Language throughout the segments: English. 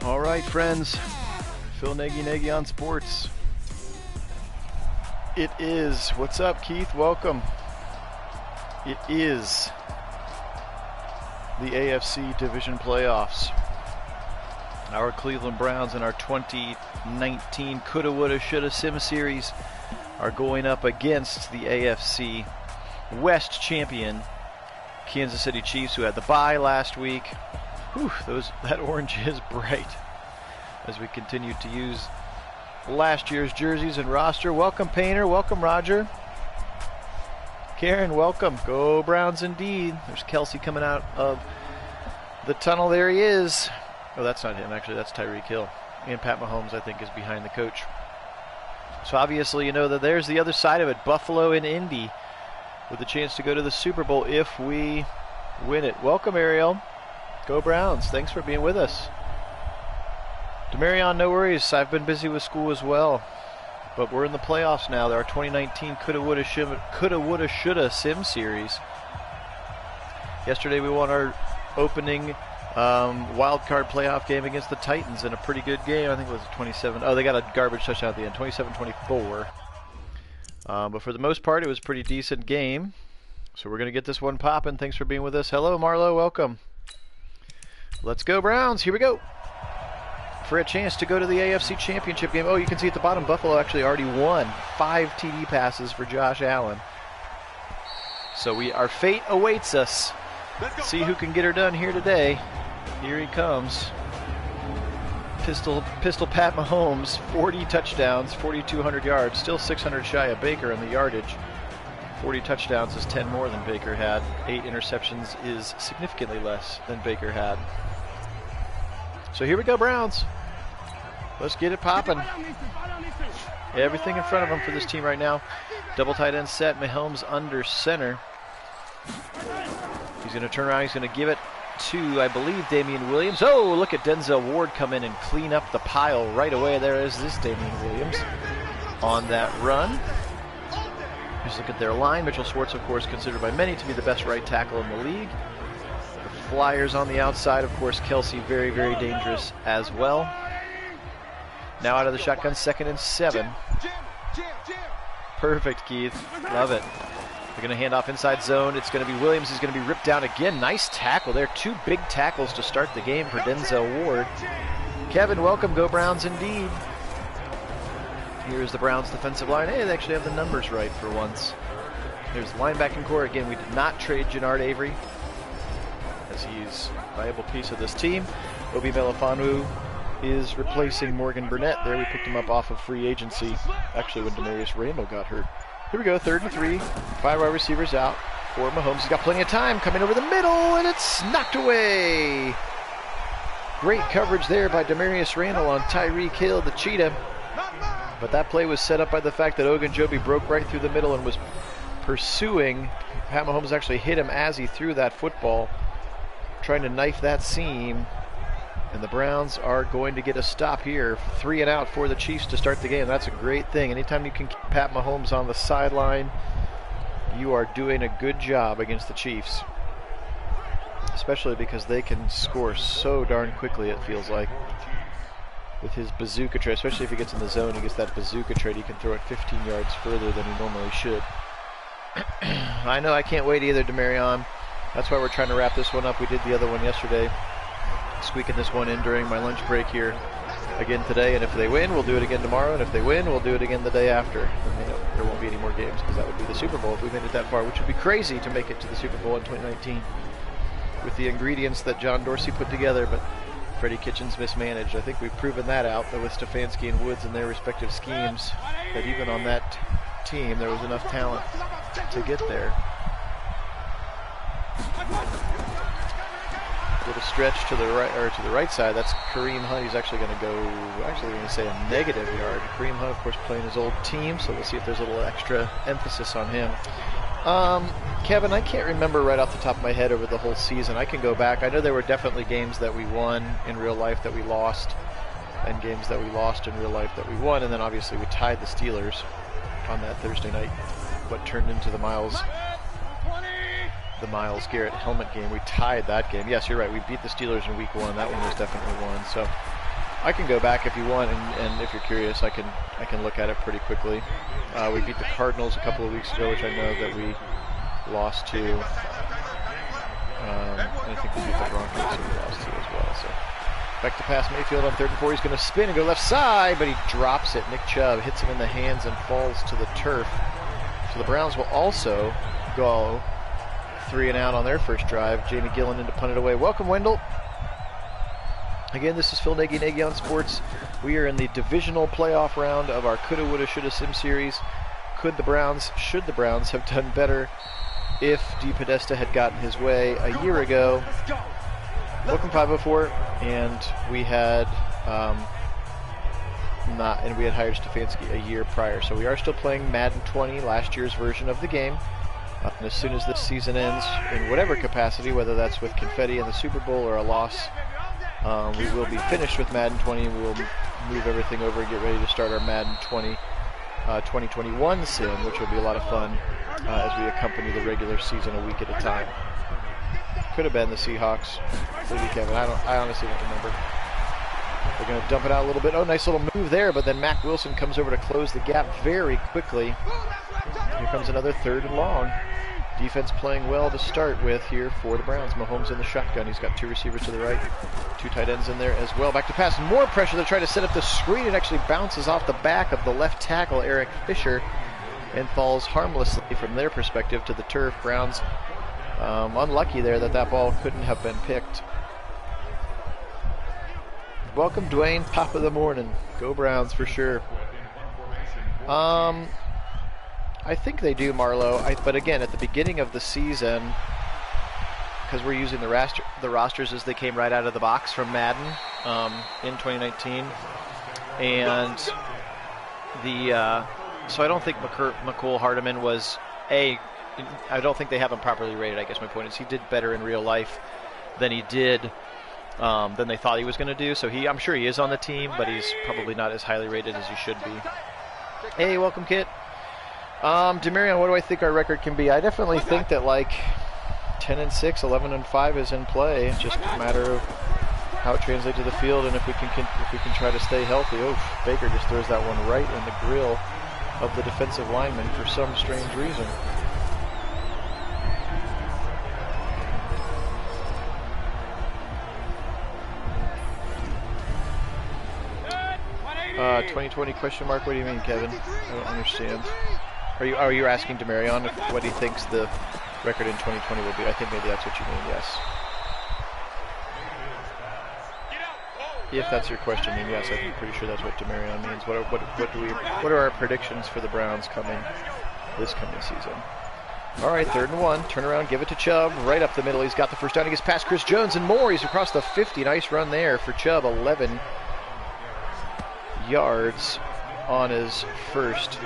All right, friends. Phil Nagy on sports. It is. What's up, Keith? Welcome. It is the AFC Division playoffs. Our Cleveland Browns in our 2019 Coulda, Woulda, Shoulda Sim Series are going up against the AFC West champion Kansas City Chiefs, who had the bye last week. Whew, that orange is bright as we continue to use last year's jerseys and roster. Welcome, Painter. Welcome, Roger. Karen, welcome. Go Browns indeed. There's Kelsey coming out of the tunnel. There he is. Oh, that's not him, actually. That's Tyreek Hill. And Pat Mahomes, I think, is behind the coach. So obviously, you know that there's the other side of it. Buffalo and Indy with a chance to go to the Super Bowl if we win it. Welcome, Ariel. Go Browns. Thanks for being with us. Demarion, no worries. I've been busy with school as well. But we're in the playoffs now. Our 2019 Coulda, Woulda, Shoulda Sim Series. Yesterday we won our opening wild card playoff game against the Titans in a pretty good game. I think it was 27. Oh, they got a garbage touchdown at the end, 27-24. But for the most part, it was a pretty decent game. So we're going to get this one popping. Thanks for being with us. Hello, Marlo. Welcome. Let's go, Browns. Here we go. For a chance to go to the AFC Championship game. Oh, you can see at the bottom, Buffalo actually already won 5 TD passes for Josh Allen. So our fate awaits us. See who can get her done here today. Here he comes. Pistol Pat Mahomes, 40 touchdowns, 4,200 yards, still 600 shy of Baker in the yardage. 40 touchdowns is 10 more than Baker had. 8 interceptions is significantly less than Baker had. So here we go, Browns. Let's get it popping. Everything in front of them for this team right now. Double tight end set. Mahomes under center. He's going to turn around. He's going to give it to, I believe, Damian Williams. Oh, look at Denzel Ward come in and clean up the pile right away. There is this Damian Williams on that run. Just look at their line. Mitchell Schwartz, of course, considered by many to be the best right tackle in the league. The Flyers on the outside, of course, Kelsey, very, very dangerous as well. Now out of the shotgun, 2nd and 7. Perfect, Keith. Love it. They're going to hand off inside zone. It's going to be Williams. He's going to be ripped down again. Nice tackle there. 2 big tackles to start the game for Denzel Ward. Kevin, welcome. Go Browns indeed. Here's the Browns defensive line. Hey, they actually have the numbers right for once. There's the linebacking core. Again, we did not trade Jannard Avery, as he's a valuable piece of this team. Obi Melifonwu is replacing Morgan Burnett there. We picked him up off of free agency, actually when Demarius Randall got hurt. Here we go, 3rd and 3. 5 wide receivers out for Mahomes. He's got plenty of time coming over the middle, and it's knocked away. Great coverage there by Demarius Randall on Tyreek Hill, the cheetah. But that play was set up by the fact that Ogunjobi broke right through the middle and was pursuing. Pat Mahomes actually hit him as he threw that football, trying to knife that seam. And the Browns are going to get a stop here. 3 and out for the Chiefs to start the game. That's a great thing. Anytime you can keep Pat Mahomes on the sideline, you are doing a good job against the Chiefs. Especially because they can score so darn quickly, it feels like. With his bazooka trade, especially if he gets in the zone, he gets that bazooka trade, he can throw it 15 yards further than he normally should. I know, I can't wait either, Demarion. That's why we're trying to wrap this one up. We did the other one yesterday. Squeaking this one in during my lunch break here again today, and if they win, we'll do it again tomorrow, and if they win, we'll do it again the day after. And, there won't be any more games because that would be the Super Bowl if we made it that far, which would be crazy to make it to the Super Bowl in 2019 with the ingredients that John Dorsey put together, but Freddie Kitchens mismanaged. I think we've proven that out with Stefanski and Woods and their respective schemes, that even on that team there was enough talent to get there. Little stretch to the right, or to the right side. That's Kareem Hunt. He's actually going to go, actually going to say a negative yard. Kareem Hunt, of course, playing his old team, so we'll see if there's a little extra emphasis on him. Kevin, I can't remember right off the top of my head over the whole season. I can go back. I know there were definitely games that we won in real life that we lost, and games that we lost in real life that we won, and then obviously we tied the Steelers on that Thursday night, what turned into the Myles Garrett helmet game. We tied that game. Yes, you're right. We beat the Steelers in week 1. That one was definitely won. So I can go back if you want, and if you're curious, I can look at it pretty quickly. We beat the Cardinals a couple of weeks ago, which I know that we lost to. And I think we beat the Broncos, who we lost to as well. So back to pass Mayfield on 3rd and 4. He's going to spin and go left side, but he drops it. Nick Chubb hits him in the hands and falls to the turf. So the Browns will also go 3 and out on their first drive. Jamie Gillen in to punt it away. Welcome, Wendell. Again, this is Phil Nagy, Nagy on Sports. We are in the divisional playoff round of our Coulda, Woulda, Shoulda Sim series. Should the Browns have done better if DePodesta had gotten his way a year ago? Welcome 504, and we had we had hired Stefanski a year prior. So we are still playing Madden 20, last year's version of the game. And as soon as this season ends, in whatever capacity, whether that's with confetti in the Super Bowl or a loss, we will be finished with Madden 20. We will move everything over and get ready to start our Madden 20 2021 sim, which will be a lot of fun as we accompany the regular season a week at a time. Could have been the Seahawks. Maybe Kevin. I honestly don't remember. They're going to dump it out a little bit. Oh, nice little move there, but then Mack Wilson comes over to close the gap very quickly. Here comes another 3rd and long. Defense playing well to start with here for the Browns. Mahomes in the shotgun. He's got 2 receivers to the right, 2 tight ends in there as well. Back to pass. More pressure. They're trying to set up the screen. It actually bounces off the back of the left tackle, Eric Fisher, and falls harmlessly from their perspective to the turf. Browns unlucky there that ball couldn't have been picked. Welcome, Dwayne, top of the morning. Go Browns for sure. I think they do, Marlo. But again, at the beginning of the season, because we're using the rosters as they came right out of the box from Madden in 2019, and so I don't think McCole Hardeman was I don't think they have him properly rated. I guess my point is he did better in real life than he did than they thought he was going to do. So I'm sure he is on the team, but he's probably not as highly rated as he should be. Hey, welcome, Kit. Demarion, what do I think our record can be? I definitely think that like 10-6, 11-5 is in play. It's just a matter of how it translates to the field, and if we can try to stay healthy. Oh, Baker just throws that one right in the grill of the defensive lineman for some strange reason. 2020 question mark? What do you mean, Kevin? I don't understand. Are you asking Demarion what he thinks the record in 2020 will be? I think maybe that's what you mean. Yes. If that's your question, then yes, I'm pretty sure that's what Demarion means. What are our predictions for the Browns this coming season? All right, 3rd and 1. Turn around, give it to Chubb. Right up the middle. He's got the first down. He gets past Chris Jones and more. He's across the 50. Nice run there for Chubb. 11 yards on his first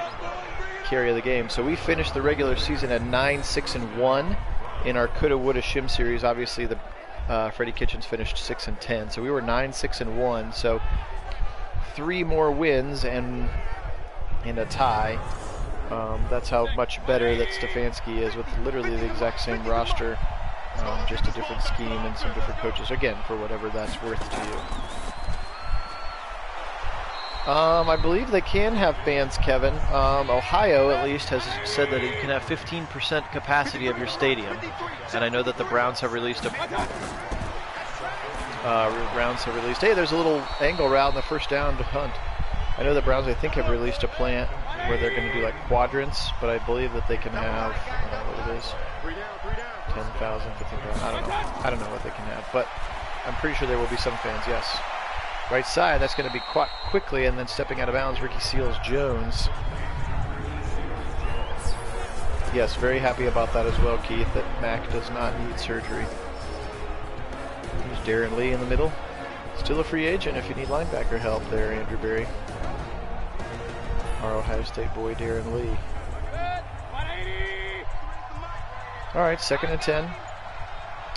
carry of the game. So we finished the regular season at 9-6-1 in our Coulda, Woulda, Shim series. Obviously, the Freddie Kitchens finished 6-10. So we were 9-6-1. So 3 more wins and a tie. That's how much better that Stefanski is with literally the exact same roster, just a different scheme and some different coaches. Again, for whatever that's worth to you. I believe they can have fans, Kevin. Ohio, at least, has said that you can have 15% capacity of your stadium. And I know that the Browns have released hey, there's a little angle route in the first down to Hunt. I know the Browns, I think, have released a plan where they're going to do like quadrants, but I believe that they can have, what it is, 10,000, 15,000, I don't know what they can have, but I'm pretty sure there will be some fans, yes. Right side, that's going to be quite quickly, and then stepping out of bounds, Ricky Seals-Jones. Yes, very happy about that as well, Keith, that Mac does not need surgery. There's Darren Lee in the middle. Still a free agent if you need linebacker help there, Andrew Berry. Our Ohio State boy, Darren Lee. All right, 2nd and 10.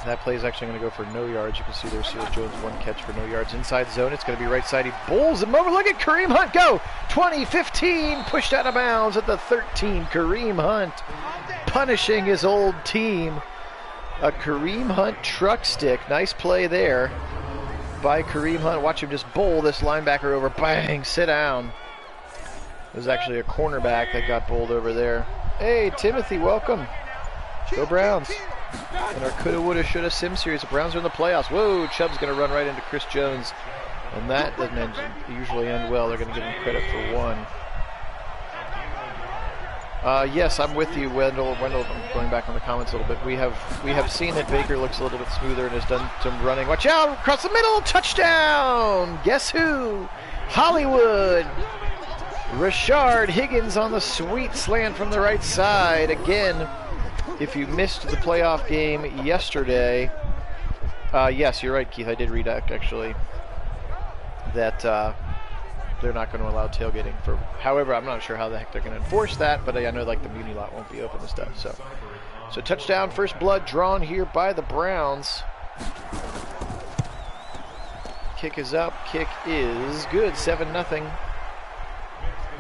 That play is actually going to go for no yards. You can see there, Seals-Jones, 1 catch for no yards. Inside zone, it's going to be right side. He bowls him over. Look at Kareem Hunt go. 20-15, pushed out of bounds at the 13. Kareem Hunt punishing his old team. A Kareem Hunt truck stick. Nice play there. by Kareem Hunt. Watch him just bowl this linebacker over. Bang, sit down. It was actually a cornerback that got bowled over there. Hey, Timothy, welcome. Go Browns. In our coulda, woulda, shoulda sim series, the Browns are in the playoffs. Whoa, Chubb's going to run right into Chris Jones. And that doesn't usually end well. They're going to give him credit for one. Yes, I'm with you, Wendell. I'm going back on the comments a little bit. We have seen that Baker looks a little bit smoother and has done some running. Watch out! Across the middle! Touchdown! Guess who? Hollywood! Rashard Higgins on the sweet slant from the right side. Again, if you missed the playoff game yesterday, yes, you're right, Keith. I did read actually that they're not going to allow tailgating for. However, I'm not sure how the heck they're going to enforce that, but I know like the muni lot won't be open and stuff. So touchdown, first blood drawn here by the Browns. Kick is up. Kick is good. 7-0.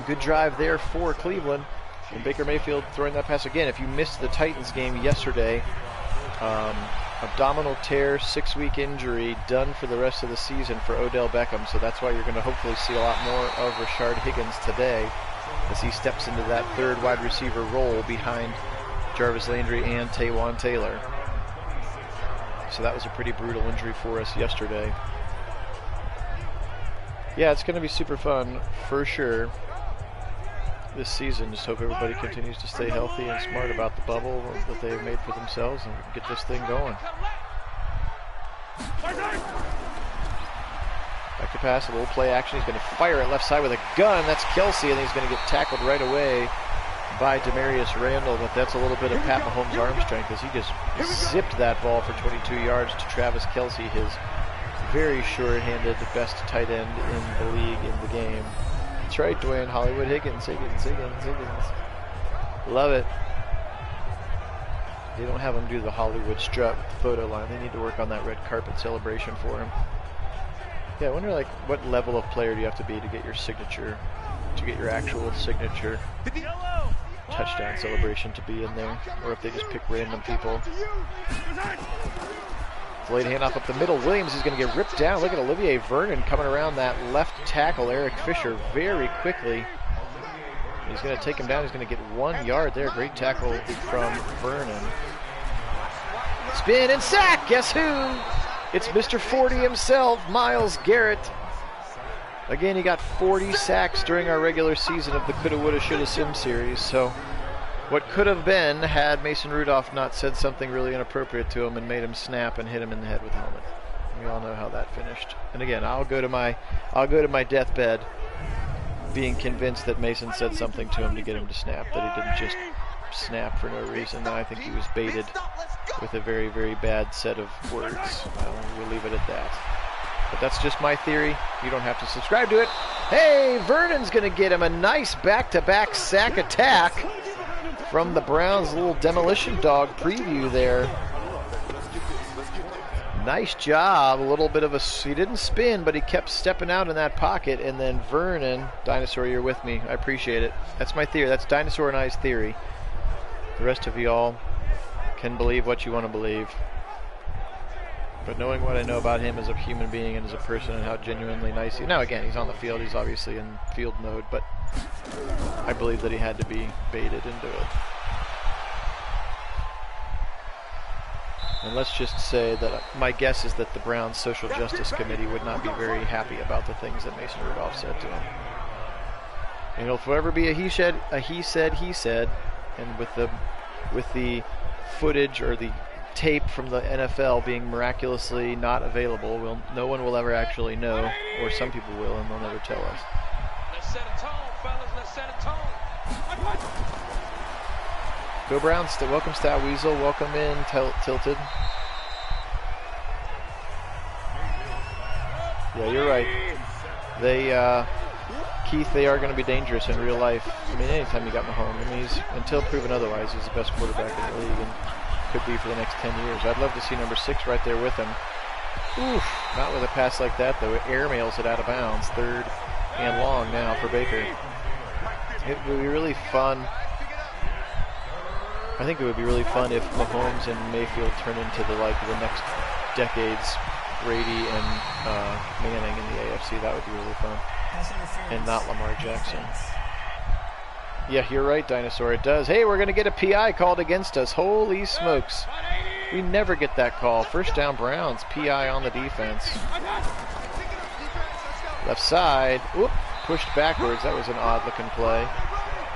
Good drive there for Cleveland. And Baker Mayfield throwing that pass again. If you missed the Titans game yesterday, abdominal tear, 6-week injury, done for the rest of the season for Odell Beckham. So that's why you're going to hopefully see a lot more of Rashard Higgins today as he steps into that third wide receiver role behind Jarvis Landry and Taywan Taylor. So that was a pretty brutal injury for us yesterday. Yeah, it's going to be super fun for sure this season. Just hope everybody continues to stay healthy and smart about the bubble that they've made for themselves and get this thing going. Back to pass, a little play action. He's going to fire it left side with a gun. That's Kelsey, and he's going to get tackled right away by Demarius Randall. But that's a little bit of Pat Mahomes' arm strength as he just zipped that ball for 22 yards to Travis Kelsey, his very sure-handed best tight end in the league in the game. That's right, Dwayne. Hollywood Higgins. Love it. They don't have him do the Hollywood strut with the photo line. They need to work on that red carpet celebration for him. Yeah, I wonder like what level of player do you have to be to get your signature, to get your actual signature touchdown celebration to be in there, or if they just pick random people. Delayed handoff up the middle. Williams is going to get ripped down. Look at Olivier Vernon coming around that left tackle, Eric Fisher, very quickly. He's going to take him down. He's going to get 1 yard there. Great tackle from Vernon. Spin and sack. Guess who? It's Mr. 40 himself, Myles Garrett. Again, he got 40 sacks during our regular season of the Coulda, Woulda, Shoulda Sim series. So what could have been had Mason Rudolph not said something really inappropriate to him and made him snap and hit him in the head with the helmet. We all know how that finished. And again, I'll go to my deathbed being convinced that Mason said something to him to get him to snap, that he didn't just snap for no reason. And I think he was baited with a very, very bad set of words. We'll leave it at that. But that's just my theory. You don't have to subscribe to it. Hey, Vernon's going to get him a nice back-to-back sack attack from the Browns. Little demolition dog preview there. Nice job. A little bit of he didn't spin, but he kept stepping out in that pocket. And then Vernon, Dinosaur, you're with me. I appreciate it. That's my theory. That's Dinosaur and I's theory. The rest of y'all can believe what you want to believe. But knowing what I know about him as a human being and as a person and how genuinely nice he is. Now again, he's on the field. He's obviously in field mode, but I believe that he had to be baited into it. And let's just say that my guess is that the Browns Social Justice Committee would not be very happy about the things that Mason Rudolph said to him. And it'll forever be a he said, and with the footage or the tape from the NFL being miraculously not available, no one will ever actually know, or some people will, and they'll never tell us. Let's set a tone, fellas. Let's set a tone. Go Browns. Welcome, Stat Weasel. Welcome in, Tilted. Yeah, you're right. Keith, they are going to be dangerous in real life. I mean, anytime you got Mahomes, I mean, until proven otherwise, he's the best quarterback in the league and could be for the next 10 years. I'd love to see number 6 right there with him. Oof, not with a pass like that, though. Airmails it out of bounds. 3rd and long now for Baker. It would be really fun. I think it would be really fun if Mahomes and Mayfield turn into the next decade's Brady and Manning in the AFC. That would be really fun. And not Lamar Jackson. Yeah, you're right, Dinosaur. It does. Hey, we're going to get a PI called against us. Holy smokes. We never get that call. First down, Browns. PI on the defense. Left side. Oop, pushed backwards. That was an odd-looking play.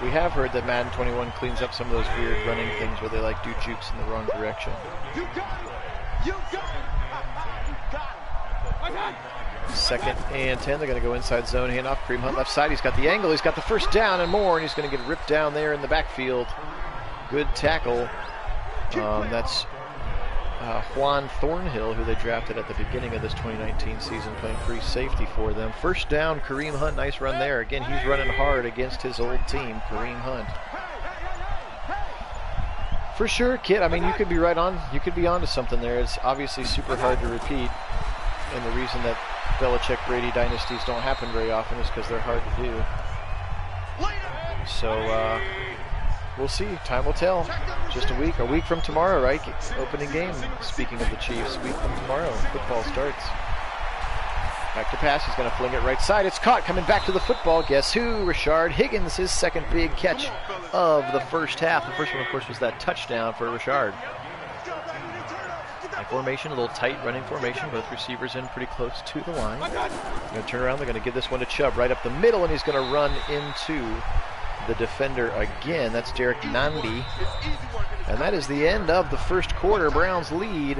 We have heard that Madden 21 cleans up some of those weird running things where they like do jukes in the wrong direction. Second and 10. They're going to go inside zone. Hand off. Kareem Hunt left side. He's got the angle. He's got the first down and more, and he's going to get ripped down there in the backfield. Good tackle. That's Juan Thornhill, who they drafted at the beginning of this 2019 season, playing free safety for them. First down, Kareem Hunt. Nice run there. Again, he's running hard against his old team, Kareem Hunt. For sure, Kit. I mean, you could be right on. You could be onto something there. It's obviously super hard to repeat, and the reason that Belichick-Brady dynasties don't happen very often is because they're hard to do. So we'll see. Time will tell. Just a week from tomorrow, right? Opening game. Speaking of the Chiefs, a week from tomorrow, football starts. Back to pass. He's going to fling it right side. It's caught. Coming back to the football. Guess who? Rashard Higgins, his second big catch of the first half. The first one, of course, was that touchdown for Rashard. Formation, a little tight running formation. Both receivers in pretty close to the line. Going to turn around. They're going to give this one to Chubb right up the middle, and he's going to run into the defender again. That's Derek Nandi. And that is the end of the first quarter. Browns lead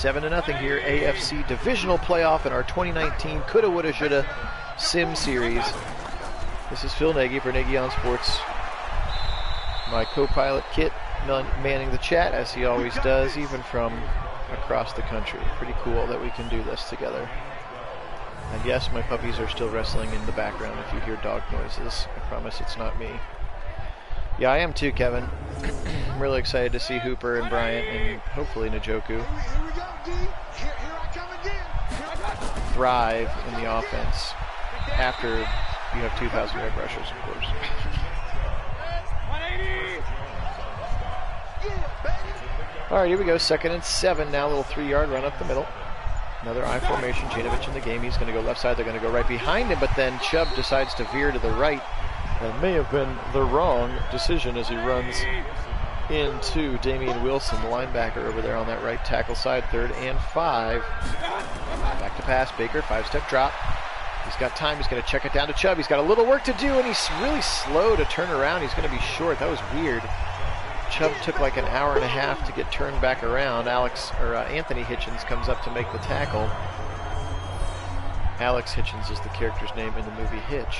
7-0 here. AFC Divisional playoff in our 2019 Coulda, Woulda, Shoulda Sim Series. This is Phil Nagy for Nagy on Sports. My co-pilot Kit manning the chat, as he always does, even from across the country. Pretty cool that we can do this together. And yes, my puppies are still wrestling in the background if you hear dog noises. I promise it's not me. Yeah, I am too, Kevin. I'm really excited to see Hooper and Bryant and hopefully Njoku thrive in the offense after you have 2,000 yard rushers, of course. All right, here we go. 2nd and 7 now. A little 3-yard run up the middle. Another I formation. Janovich in the game. He's going to go left side. They're going to go right behind him, but then Chubb decides to veer to the right. That may have been the wrong decision as he runs into Damian Wilson, the linebacker over there on that right tackle side. 3rd and 5. Back to pass. Baker, 5-step drop. He's got time. He's going to check it down to Chubb. He's got a little work to do, and he's really slow to turn around. He's going to be short. That was weird. Chubb took like an hour and a half to get turned back around. Anthony Hitchens comes up to make the tackle. Alex Hitchens is the character's name in the movie Hitch,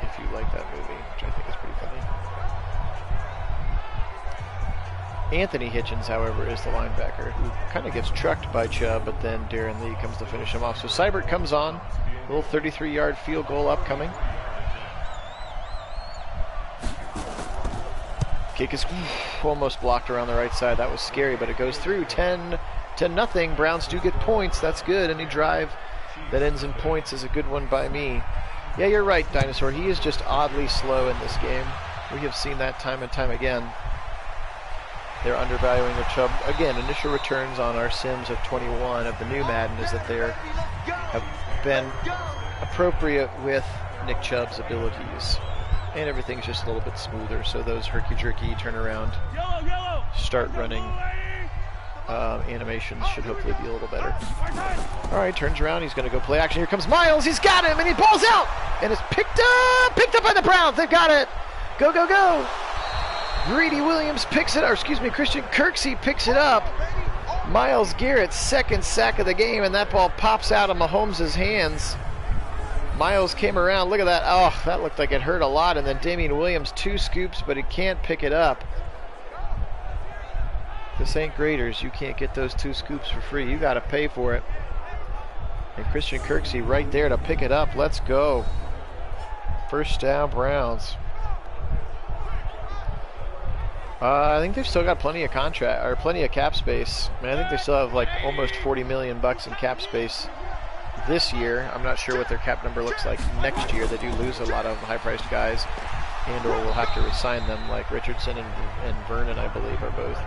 if you like that movie, which I think is pretty funny. Anthony Hitchens, however, is the linebacker who kind of gets trucked by Chubb, but then Darren Lee comes to finish him off. So Seibert comes on. A little 33-yard field goal upcoming. Kick is almost blocked around the right side. That was scary, but it goes through. 10-0. Browns do get points. That's good. Any drive that ends in points is a good one by me. Yeah, you're right, Dinosaur. He is just oddly slow in this game. We have seen that time and time again. They're undervaluing the Chubb. Again, initial returns on our Sims of 21 of the new Madden is that they have been appropriate with Nick Chubb's abilities. And everything's just a little bit smoother, so those herky-jerky turnaround, start running animations should hopefully be a little better. All right, turns around, he's going to go play action. Here comes Miles, he's got him, and he balls out, and it's picked up by the Browns. They've got it. Go, go, go. Greedy Williams picks it, or excuse me, Christian Kirksey picks it up. Myles Garrett's 2nd sack of the game, and that ball pops out of Mahomes' hands. Miles came around. Look at that. Oh, that looked like it hurt a lot. And then Damian Williams, 2 scoops, but he can't pick it up. This ain't Graders. You can't get those 2 scoops for free. You got to pay for it. And Christian Kirksey right there to pick it up. Let's go. First down, Browns. I think they've still got plenty of cap space. I mean, I think they still have like almost $40 million in cap space this year. I'm not sure what their cap number looks like next year. They do lose a lot of high-priced guys, and or will have to resign them, like Richardson and Vernon, I believe, are both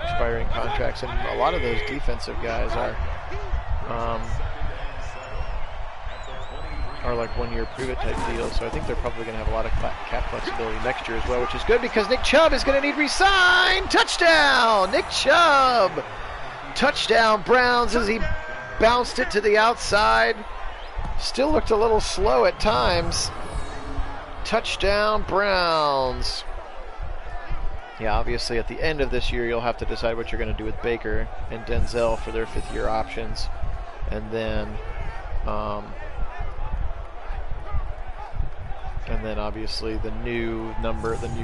expiring contracts. And a lot of those defensive guys are are like 1-year prove-it type deals, so I think they're probably going to have a lot of cap flexibility next year as well, which is good because Nick Chubb is going to need re-signed. Touchdown, Nick Chubb! Touchdown Browns as he bounced it to the outside. Still looked a little slow at times. Touchdown Browns. Yeah, obviously at the end of this year you'll have to decide what you're going to do with Baker and Denzel for their 5th-year options, and then obviously the new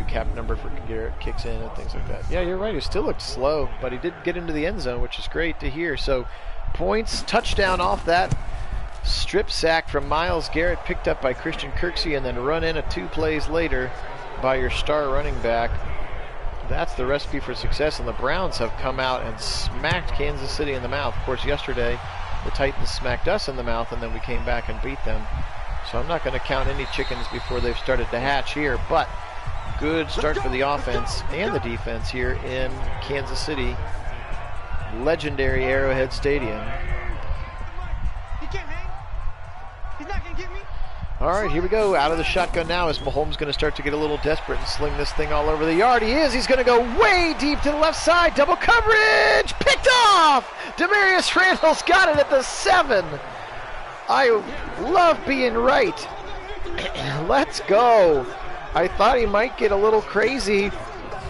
cap number for Garrett kicks in and things like that. Yeah, you're right. He still looked slow, but he did get into the end zone, which is great to hear. So points, touchdown off that strip sack from Myles Garrett, picked up by Christian Kirksey, and then run in 2 plays later by your star running back. That's the recipe for success, and the Browns have come out and smacked Kansas City in the mouth. Of course, yesterday the Titans smacked us in the mouth, and then we came back and beat them. So I'm not going to count any chickens before they've started to hatch here, but good start for the offense and the defense here in Kansas City, legendary Arrowhead Stadium. He can't hang. He's not going to get me. All right, here we go. Out of the shotgun now as Mahomes going to start to get a little desperate and sling this thing all over the yard. He is. He's going to go way deep to the left side. Double coverage. Picked off. Demarius Randall's got it at the 7. I love being right. Let's go. I thought he might get a little crazy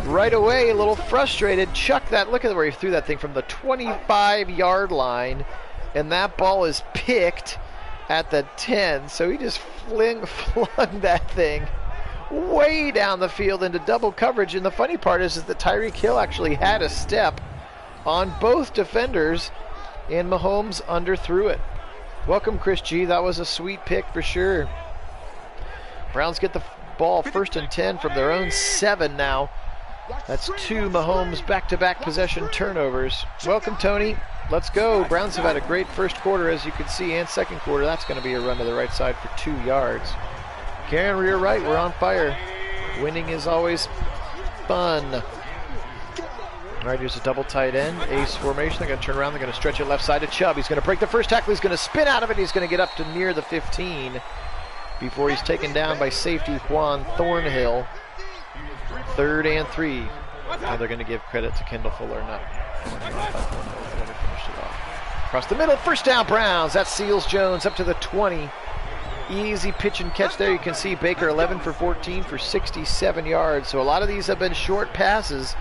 right away, a little frustrated. Chuck that. Look at where he threw that thing from the 25-yard line, and that ball is picked at the 10. So he just flung that thing way down the field into double coverage. And the funny part is that Tyreek Hill actually had a step on both defenders, and Mahomes underthrew it. Welcome, Chris G. That was a sweet pick for sure. Browns get the ball 1st and 10 from their own 7 now. That's 2 Mahomes back-to-back possession turnovers. Welcome, Tony. Let's go. Browns have had a great first quarter, as you can see, and second quarter. That's going to be a run to the right side for 2 yards. Karen, you're right. We're on fire. Winning is always fun. All right, here's a double tight end, ace formation. They're going to turn around. They're going to stretch it left side to Chubb. He's going to break the first tackle. He's going to spin out of it. He's going to get up to near the 15 before he's taken down by safety Juan Thornhill. 3rd and 3. Now they're going to give credit to Kendall Fuller, not across the middle. First down, Browns. That seals Jones up to the 20. Easy pitch and catch there. You can see Baker 11 for 14 for 67 yards. So a lot of these have been short passes,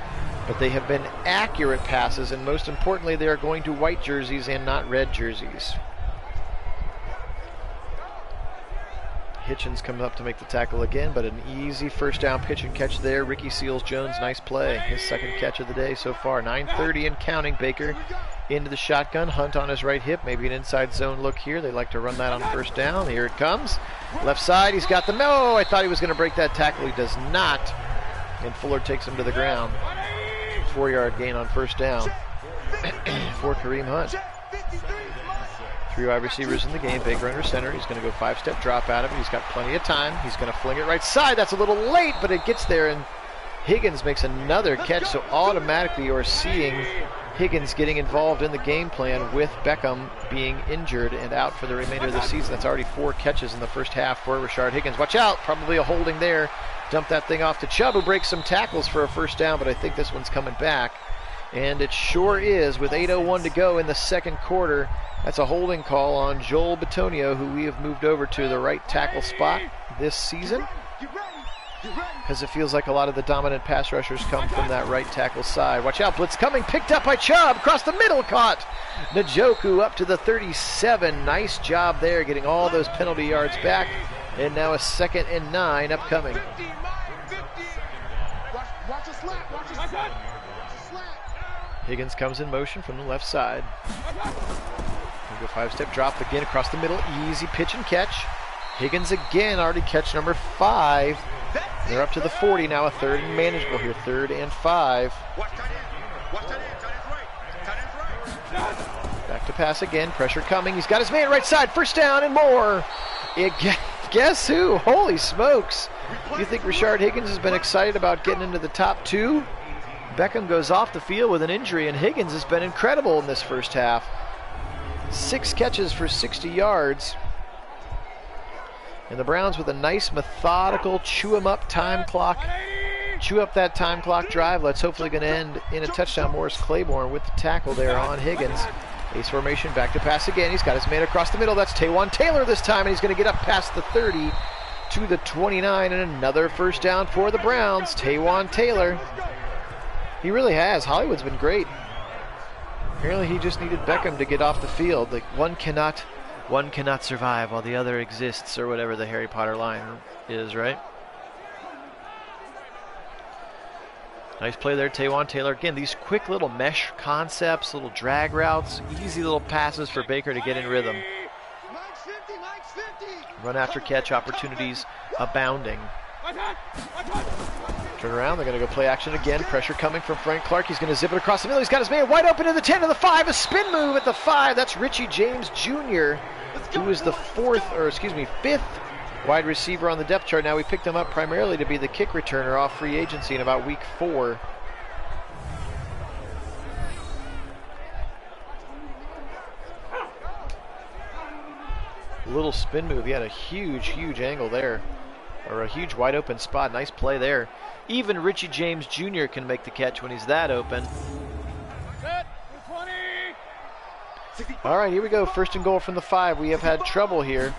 but they have been accurate passes, and most importantly, they are going to white jerseys and not red jerseys. Hitchens coming up to make the tackle again, but an easy first down pitch and catch there. Ricky Seals-Jones, nice play. His 2nd catch of the day so far. 9:30 and counting. Baker into the shotgun. Hunt on his right hip. Maybe an inside zone look here. They like to run that on first down. Here it comes. Left side. He's got the no. I thought he was going to break that tackle. He does not. And Fuller takes him to the ground. 4-yard gain on first down for Kareem Hunt. 3 wide receivers in the game. Baker under center. He's going to go 5-step drop out of it. He's got plenty of time. He's going to fling it right side. That's a little late, but it gets there, and Higgins makes another catch. So automatically you're seeing Higgins getting involved in the game plan with Beckham being injured and out for the remainder of the season. That's already 4 catches in the first half for Rashard Higgins. Watch out. Probably a holding there. Dump that thing off to Chubb, who breaks some tackles for a first down, but I think this one's coming back. And it sure is, with 8:01 to go in the second quarter. That's a holding call on Joel Bitonio, who we have moved over to the right tackle spot this season, because it feels like a lot of the dominant pass rushers come from that right tackle side. Watch out, blitz coming, picked up by Chubb, across the middle, caught. Njoku up to the 37. Nice job there, getting all those penalty yards back. And now a 2nd and 9 upcoming. Higgins comes in motion from the left side. We'll go 5-step drop again across the middle. Easy pitch and catch. Higgins again, already catch number 5. They're up to the 40 now, a 3rd and manageable here. 3rd and 5. Back to pass again. Pressure coming. He's got his man right side. First down and more. Guess who? Holy smokes. You think Rashard Higgins has been excited about getting into the top 2? Beckham goes off the field with an injury, and Higgins has been incredible in this first half. 6 catches for 60 yards. And the Browns with a nice methodical chew 'em up time clock. Chew up that time clock drive. Let's hopefully going to end in a touchdown. Morris Claiborne with the tackle there on Higgins. Ace formation, back to pass again. He's got his man across the middle. That's Taywan Taylor this time, and he's going to get up past the 30 to the 29, and another first down for the Browns. Taywan Taylor. He really has. Hollywood's been great. Apparently he just needed Beckham to get off the field. Like one cannot survive while the other exists, or whatever the Harry Potter line is, right? Nice play there, Taywan Taylor. Again, these quick little mesh concepts, little drag routes, easy little passes for Baker to get in rhythm. Run after catch opportunities abounding. Turn around, they're going to go play action again. Pressure coming from Frank Clark. He's going to zip it across the middle. He's got his man wide open to the 10 to the 5. A spin move at the 5. That's Richie James Jr., who is the fifth wide receiver on the depth chart. Now we picked him up primarily to be the kick returner off free agency in about week 4. Little spin move. He had a huge angle there, or a huge wide open spot. Nice play there. Even Richie James Jr. can make the catch when he's that open. All right, here we go. First and goal from the 5. We have had trouble here.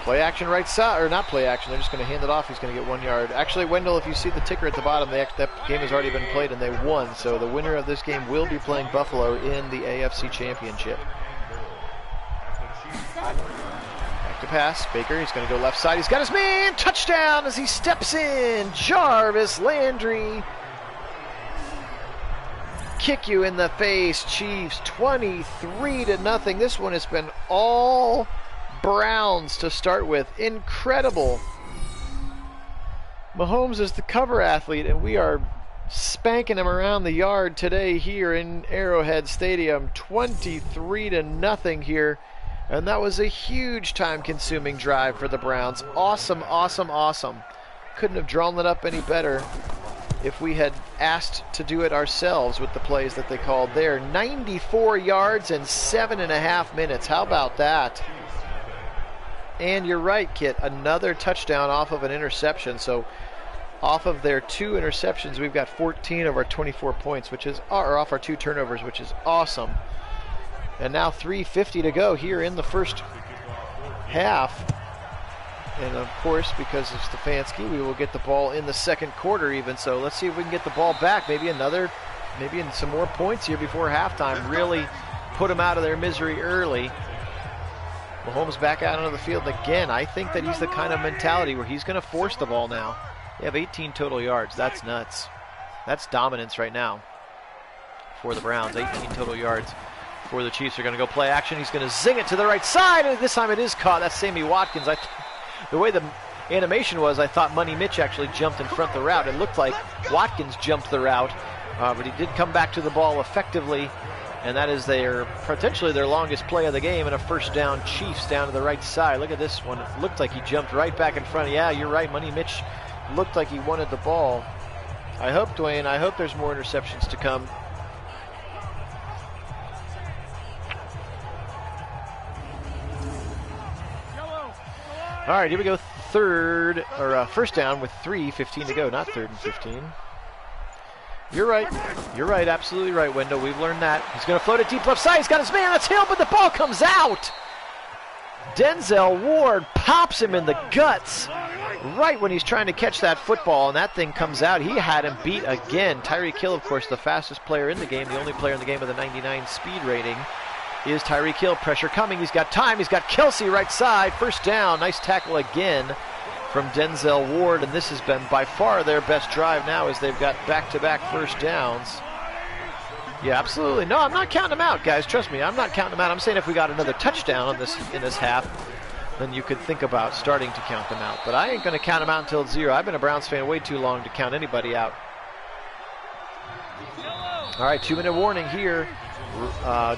Play action right side, or not play action. They're just going to hand it off. He's going to get 1 yard. Actually, Wendell, if you see the ticker at the bottom, that game has already been played and they won. So the winner of this game will be playing Buffalo in the AFC Championship. Back to pass. Baker, he's going to go left side. He's got his man. Touchdown as he steps in. Jarvis Landry. Kick you in the face, Chiefs. 23-0. This one has been all Browns to start with. Incredible. Mahomes is the cover athlete, and we are spanking him around the yard today here in Arrowhead Stadium. 23-0 here. And that was a huge time-consuming drive for the Browns. Awesome. Couldn't have drawn it up any better if we had asked to do it ourselves with the plays that they called there. 94 yards in 7.5 minutes. How about that? And you're right, Kit. Another touchdown off of an interception. So off of their 2 interceptions, we've got 14 of our 24 points, which is, or off our 2 turnovers, which is awesome. And now 3:50 to go here in the first half. And of course, because of Stefanski, we will get the ball in the second quarter even. So let's see if we can get the ball back. Maybe some more points here before halftime. Really put them out of their misery early. Mahomes back out onto the field again. I think that he's the kind of mentality where he's going to force the ball now. They have 18 total yards. That's nuts. That's dominance right now for the Browns. 18 total yards for the Chiefs. Are going to go play action. He's going to zing it to the right side, and this time it is caught. That's Sammy Watkins. The way the animation was, I thought Money Mitch actually jumped in front of the route. It looked like Watkins jumped the route, but he did come back to the ball effectively, and that is potentially their longest play of the game, and a first down. Chiefs down to the right side. Look at this one. It looked like he jumped right back in front. Yeah, you're right. Money Mitch looked like he wanted the ball. I hope, Dwayne, there's more interceptions to come. All right, here we go. First down with 3:15 to go, not 3rd and 15. You're right. You're right. Absolutely right, Wendell. We've learned that. He's going to float it deep left side. He's got his man. That's Hill, but the ball comes out. Denzel Ward pops him in the guts right when he's trying to catch that football, and that thing comes out. He had him beat again. Tyreek Hill, of course, the fastest player in the game, the only player in the game with a 99 speed rating, is Tyreek Hill. Pressure coming. He's got time. He's got Kelsey right side. First down. Nice tackle again from Denzel Ward, and this has been by far their best drive now as they've got back-to-back first downs. Yeah, absolutely. No, I'm not counting them out, guys. Trust me, I'm not counting them out. I'm saying if we got another touchdown in this half, then you could think about starting to count them out. But I ain't going to count them out until it's 0. I've been a Browns fan way too long to count anybody out. All right, 2-minute warning here.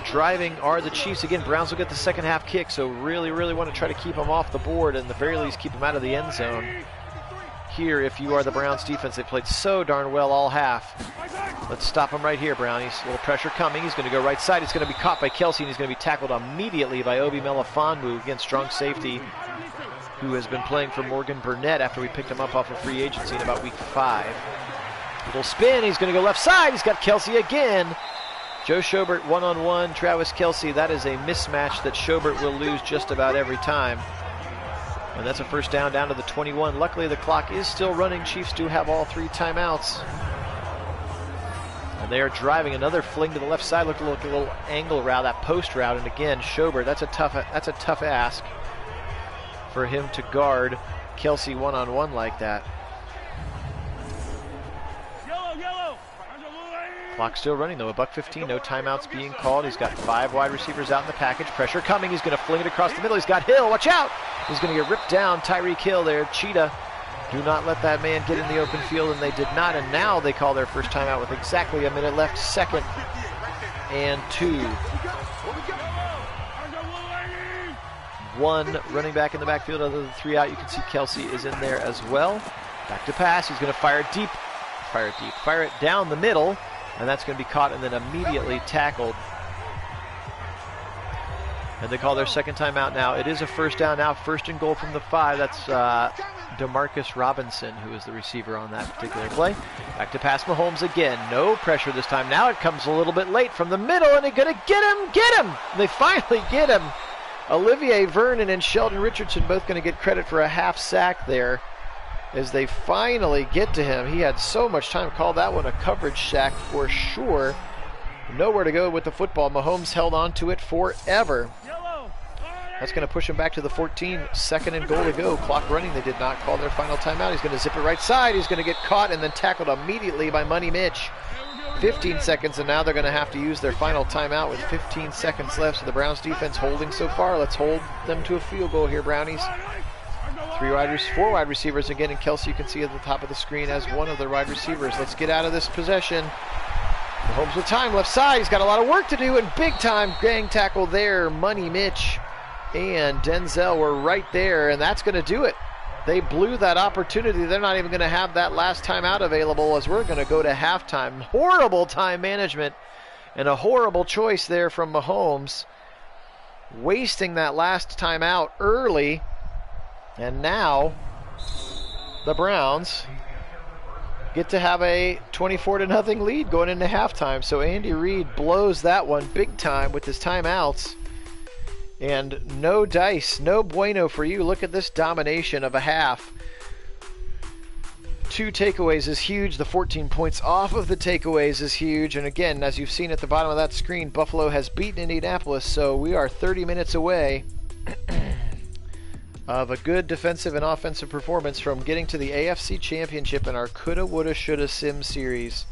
Driving are the Chiefs. Again, Browns will get the second half kick, so really want to try to keep them off the board and at the very least keep them out of the end zone here if you are the Browns defense. They played so darn well all half. Let's stop him right here, Brownies. A little pressure coming. He's going to go right side. He's going to be caught by Kelsey, and he's going to be tackled immediately by Obi Melifonwu, again, strong safety, who has been playing for Morgan Burnett after we picked him up off of free agency in about week 5. Little spin. He's going to go left side. He's got Kelsey again. Joe Schobert one-on-one, Travis Kelsey. That is a mismatch that Schobert will lose just about every time. And that's a first down to the 21. Luckily, the clock is still running. Chiefs do have all 3 timeouts. And they are driving another fling to the left side. Look a little angle route, that post route. And again, Schobert, that's a tough ask for him to guard Kelsey one-on-one like that. Clock still running though, $1:15, no timeouts being called. He's got 5 wide receivers out in the package. Pressure coming, he's going to fling it across the middle. He's got Hill, watch out! He's going to get ripped down, Tyreek Hill there, Cheetah. Do not let that man get in the open field, and they did not, and now they call their first timeout with exactly a minute left, 2nd and 2. 1 running back in the backfield, other than 3 out. You can see Kelsey is in there as well. Back to pass, he's going to fire it down the middle. And that's going to be caught and then immediately tackled. And they call their second timeout now. It is a first down now, 1st and goal from the 5. That's DeMarcus Robinson, who is the receiver on that particular play. Back to pass Mahomes again. No pressure this time. Now it comes a little bit late from the middle, and they're going to get him! They finally get him! Olivier Vernon and Sheldon Richardson both going to get credit for a half sack there, as they finally get to him. He had so much time. Called that one a coverage sack for sure. Nowhere to go with the football. Mahomes held on to it forever. That's going to push him back to the 14. 2nd and goal to go. Clock running. They did not call their final timeout. He's going to zip it right side. He's going to get caught and then tackled immediately by Money Mitch. 15 seconds, and now they're going to have to use their final timeout with 15 seconds left. So the Browns defense holding so far. Let's hold them to a field goal here, Brownies. 4 wide receivers again, and Kelsey you can see at the top of the screen as one of the wide receivers. Let's get out of this possession. Mahomes with time, left side. He's got a lot of work to do, and big time gang tackle there. Money Mitch and Denzel were right there, and that's going to do it. They blew that opportunity. They're not even going to have that last timeout available, as we're going to go to halftime. Horrible time management and a horrible choice there from Mahomes, wasting that last timeout early. And now the Browns get to have a 24-0 lead going into halftime. So Andy Reid blows that one big time with his timeouts. And no dice, no bueno for you. Look at this domination of a half. 2 takeaways is huge. The 14 points off of the takeaways is huge. And again, as you've seen at the bottom of that screen, Buffalo has beaten Indianapolis. So we are 30 minutes away of a good defensive and offensive performance from getting to the AFC Championship in our Coulda, Woulda, Shoulda Sim series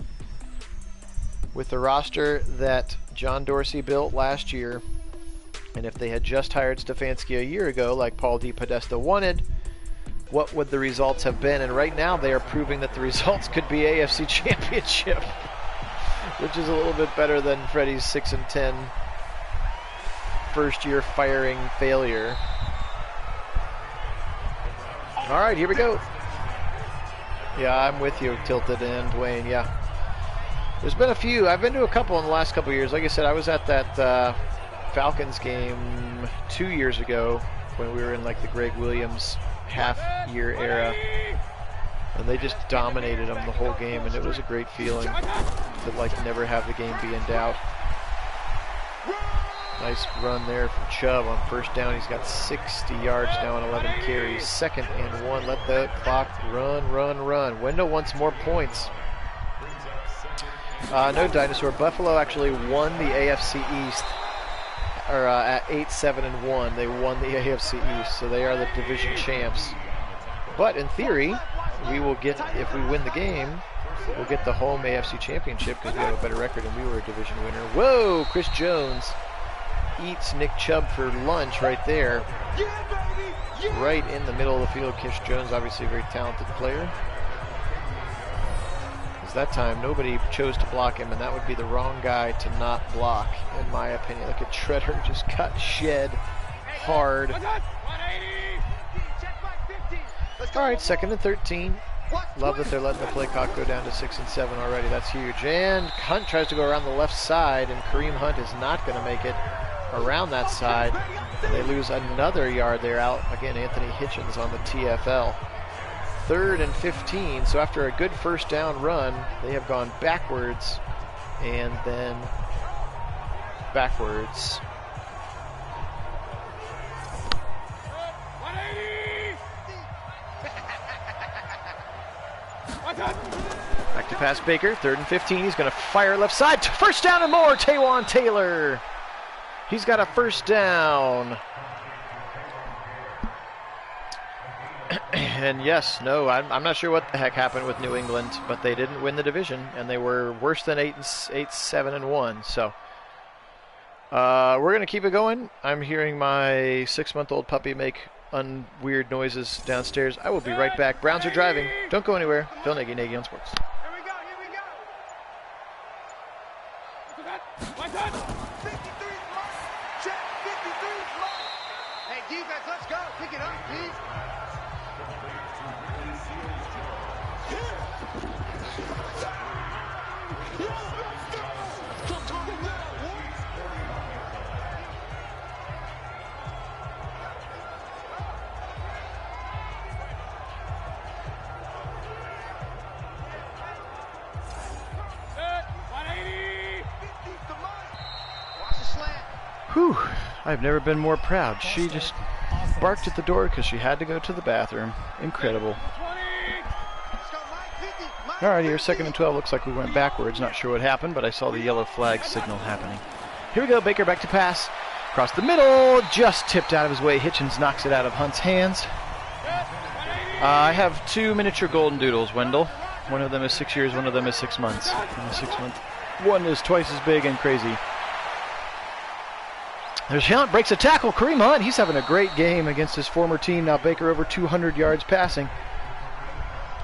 with the roster that John Dorsey built last year. And if they had just hired Stefanski a year ago, like Paul DePodesta wanted, what would the results have been? And right now they are proving that the results could be AFC Championship, which is a little bit better than Freddie's 6-10 first-year firing failure. All right, here we go. Yeah, I'm with you, Tilted and Dwayne, yeah. There's been a few. I've been to a couple in the last couple of years. Like I said, I was at that Falcons game 2 years ago when we were in like the Greg Williams half-year era. And they just dominated them the whole game, and it was a great feeling to like never have the game be in doubt. Nice run there from Chubb on first down. He's got 60 yards now on 11 carries. 2nd and 1. Let the clock run. Wendell wants more points. No dinosaur. Buffalo actually won the AFC East, or at 8-7-1. They won the AFC East, so they are the division champs. But in theory, we will get, if we win the game, we'll get the home AFC Championship because we have a better record and we were a division winner. Whoa, Chris Jones eats Nick Chubb for lunch right there. Right in the middle of the field. Chris Jones, obviously a very talented player. Because that time nobody chose to block him, and that would be the wrong guy to not block, in my opinion. Look at Treader, just got shed hard. All right, 2nd and 13. Love that they're letting the play clock go down to 6 and 7 already. That's huge. And Hunt tries to go around the left side, and Kareem Hunt is not going to make it around that side. They lose another yard there out. Again, Anthony Hitchens on the TFL. 3rd and 15. So after a good first down run, they have gone backwards and then backwards. Back to pass Baker, 3rd and 15. He's going to fire left side. First down and more. Taywan Taylor. He's got a first down. And yes, no, I'm not sure what the heck happened with New England, but they didn't win the division, and they were worse than 8-7-1. So we're going to keep it going. I'm hearing my 6-month-old puppy make weird noises downstairs. I will be right back. Browns are driving. Don't go anywhere. Bill Nagy, Nagy on Sports. Here we go, here we go. 53 check, 53 Hey, defense, let's go. Pick it up, please. Whew, I've never been more proud. She just barked at the door because she had to go to the bathroom. Incredible. All right, here, 2nd and 12. Looks like we went backwards. Not sure what happened, but I saw the yellow flag signal happening. Here we go, Baker back to pass. Across the middle, just tipped out of his way. Hitchens knocks it out of Hunt's hands. I have 2 miniature golden doodles, Wendell. One of them is 6 years, one of them is 6 months. And the 6-month one is twice as big and crazy. There's Hunt, breaks a tackle. Kareem Hunt, he's having a great game against his former team. Now Baker over 200 yards passing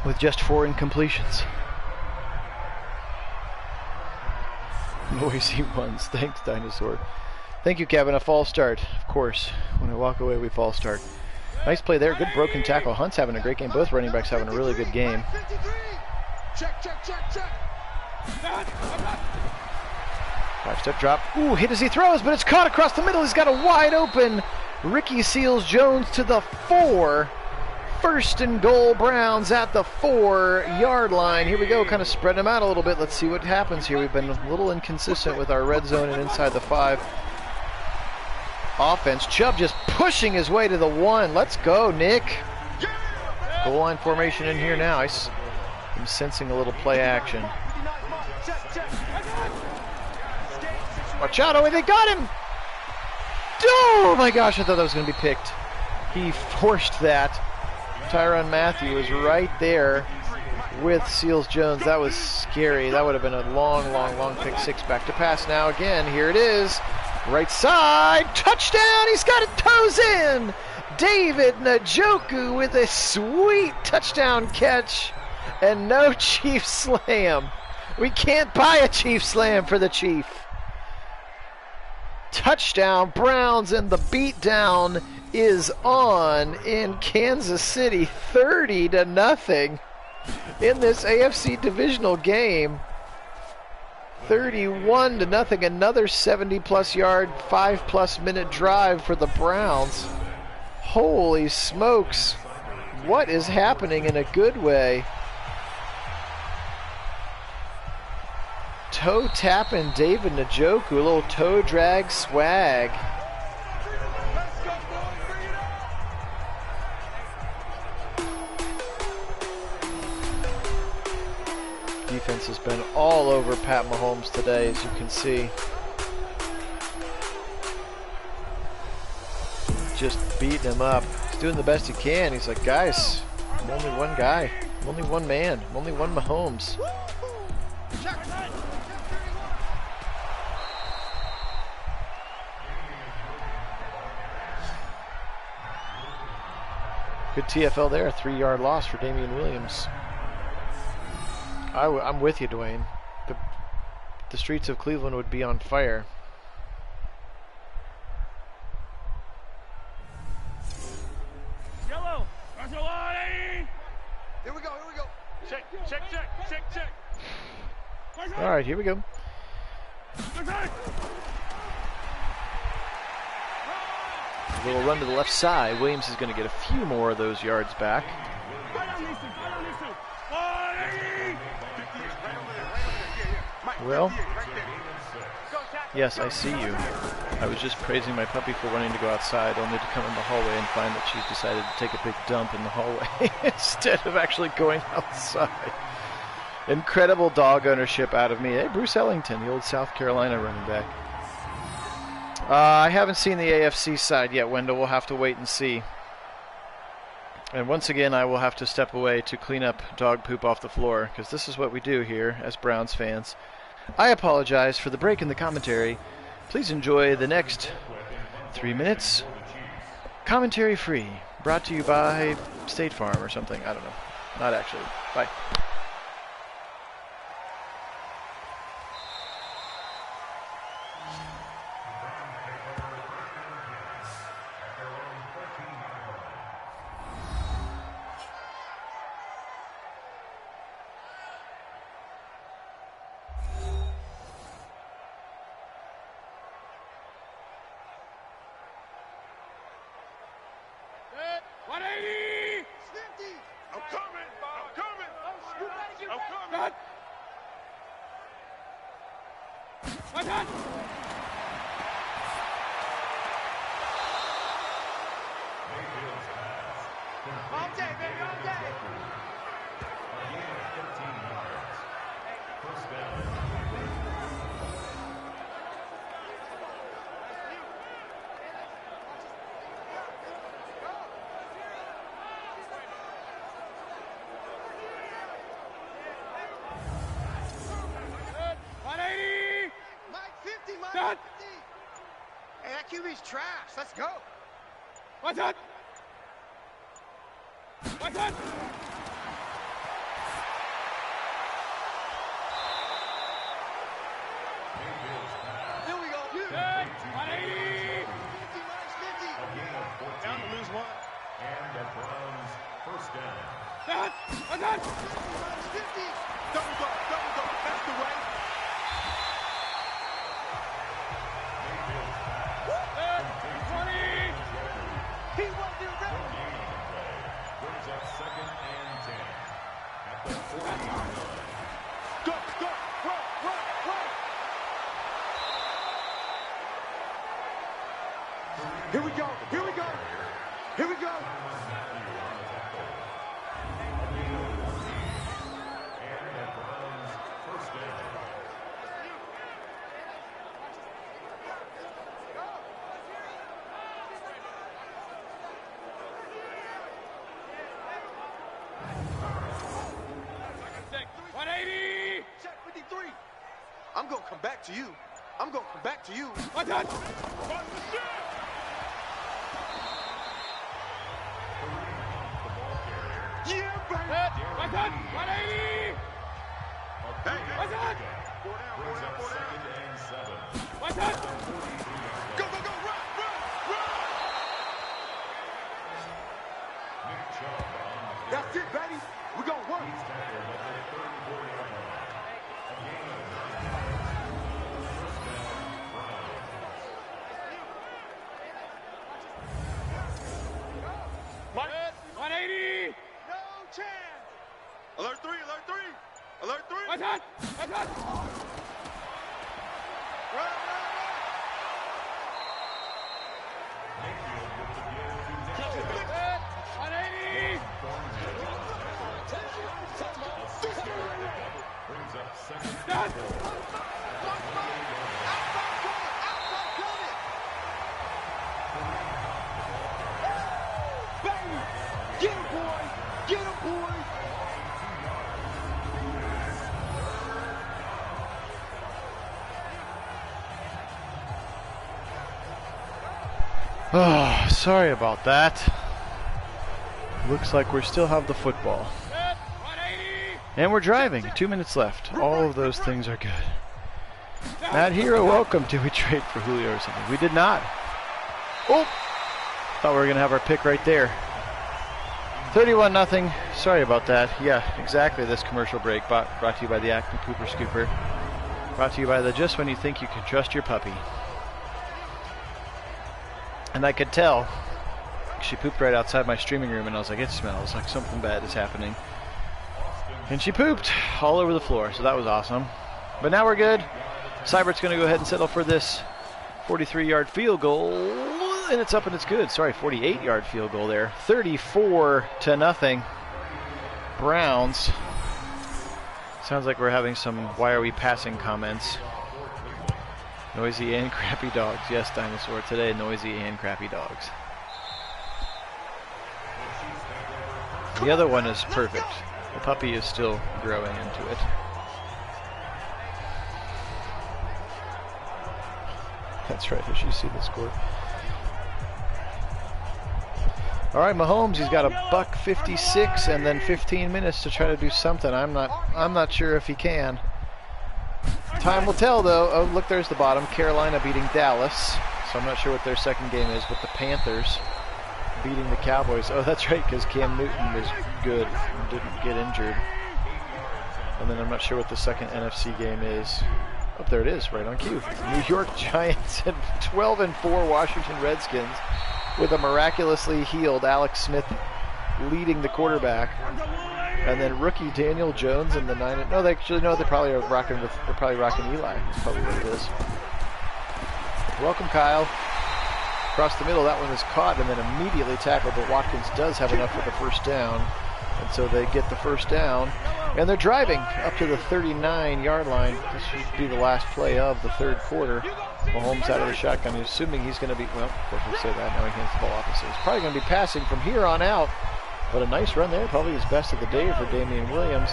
with just 4 incompletions. Noisy ones. Thanks, Dinosaur. Thank you, Kevin. A false start. Of course. When I walk away, we false start. Nice play there. Good broken tackle. Hunt's having a great game. Both running backs having a really good game. Check. 5-step drop. Ooh, hit as he throws, but it's caught across the middle. He's got a wide open Ricky Seals-Jones to the 4. 1st and goal, Browns at the 4-yard line. Here we go, kind of spreading them out a little bit. Let's see what happens here. We've been a little inconsistent with our red zone and inside the 5 offense. Chubb just pushing his way to the 1. Let's go, Nick. Goal line formation in here now. I'm sensing a little play action. Watch out, oh, they got him! Oh my gosh, I thought that was going to be picked. He forced that. Tyrann Mathieu was right there with Seals-Jones. That was scary. That would have been a long pick 6. Back to pass now again. Here it is. Right side. Touchdown! He's got it toes in! David Njoku with a sweet touchdown catch. And no Chief Slam. We can't buy a Chief Slam for the Chief. Touchdown, Browns, and the beatdown is on in Kansas City, 30-0 in this AFC Divisional game. 31-0, another 70-plus yard, 5-plus minute drive for the Browns. Holy smokes, what is happening in a good way? Toe tapping David Njoku, a little toe drag swag. Defense has been all over Pat Mahomes today, as you can see. Just beating him up. He's doing the best he can. He's like, guys, I'm only one guy. I'm only one man. I'm only one Mahomes. Good TFL there, a 3-yard loss for Damian Williams. I'm with you, Dwayne. The streets of Cleveland would be on fire. Yellow! Here we go, here we go. All right, here we go. A little run to the left side. Williams is going to get a few more of those yards back. Well, yes, I see you. I was just praising my puppy for wanting to go outside, only to come in the hallway and find that she's decided to take a big dump in the hallway instead of actually going outside. Incredible dog ownership out of me. Hey, Bruce Ellington, the old South Carolina running back. I haven't seen the AFC side yet, Wendell. We'll have to wait and see. And once again, I will have to step away to clean up dog poop off the floor, because this is what we do here as Browns fans. I apologize for the break in the commentary. Please enjoy the next 3 minutes. Commentary free. Brought to you by State Farm or something. I don't know. Not actually. Bye. QB's trash. Let's go. What's that? What's that? Here we go. 180. 50 minus 50. Down to lose one. And the Browns first down. What's that? 50 minus 50. Double go. Double go. That's the way. He wasn't ready. Brings up 2nd and 10 at the 49. Go, go, run, run, run. Here we go, here we go, here we go. And the Browns first down. Check 53. I'm gonna come back to you. I'm gonna come back to you. What's that? Yeah, baby. What's that? 180. Hey, What's that? Go down, go Brings down, up go down. 2nd and 7. What's that? Go, go, go, run, run, run. Nick Chubb on the carry. That's it, baby. We're gonna work. He's tackled at the 34-yard line. A gain of 9 yards. First down, Browns. Mark. 180. No chance. Alert 3, alert 3. Alert 3. What's that? What's that? Run, run, run. Mayfield with the give to Nick. 180. Brings up 2nd Done. and 4. Outside coming, outside coming. Baby, get him, boy. Get him, boy. Oh, sorry about that. Looks like we still have the football. 180. And we're driving. 2 minutes left. All of those things are good. Matt Hero, welcome. Did we trade for Julio or something? We did not. Oh! Thought we were going to have our pick right there. 31-0. Sorry about that. Yeah, exactly. This commercial break brought to you by the Acme Pooper Scooper. Brought to you by the just when you think you can trust your puppy. And I could tell. She pooped right outside my streaming room, and I was like, it smells like something bad is happening. And she pooped all over the floor, so that was awesome. But now we're good. Cybert's going to go ahead and settle for this 43-yard field goal. And it's up and it's good. Sorry, 48-yard field goal there. 34-0. Browns. Sounds like we're having some why are we passing comments. Noisy and crappy dogs. Yes, Dinosaur. Today, noisy and crappy dogs. The other one is perfect. The puppy is still growing into it. That's right, as you see the score. All right, Mahomes, he's got a $156 and then 15 minutes to try to do something. I'm not sure if he can. Time will tell, though. Oh, look, there's the bottom. Carolina beating Dallas. So I'm not sure what their second game is, but the Panthers beating the Cowboys. Oh, that's right, because Cam Newton was good and didn't get injured. And then I'm not sure what the second NFC game is. Oh, there it is, right on cue. New York Giants and 12-4 Washington Redskins with a miraculously healed Alex Smith leading the quarterback. And then rookie Daniel Jones in the 9. No, they actually no, they probably are rocking with. They're probably rocking Eli. That's probably what it is. Welcome, Kyle. Across the middle, that one is caught and then immediately tackled. But Watkins does have enough for the first down, and so they get the first down. And they're driving up to the 39-yard line. This should be the last play of the third quarter. Mahomes out of the shotgun. He's assuming he's going to be. Well, of course we say that. Now he hands the ball off. So he's probably going to be passing from here on out. But a nice run there, probably his best of the day for Damian Williams.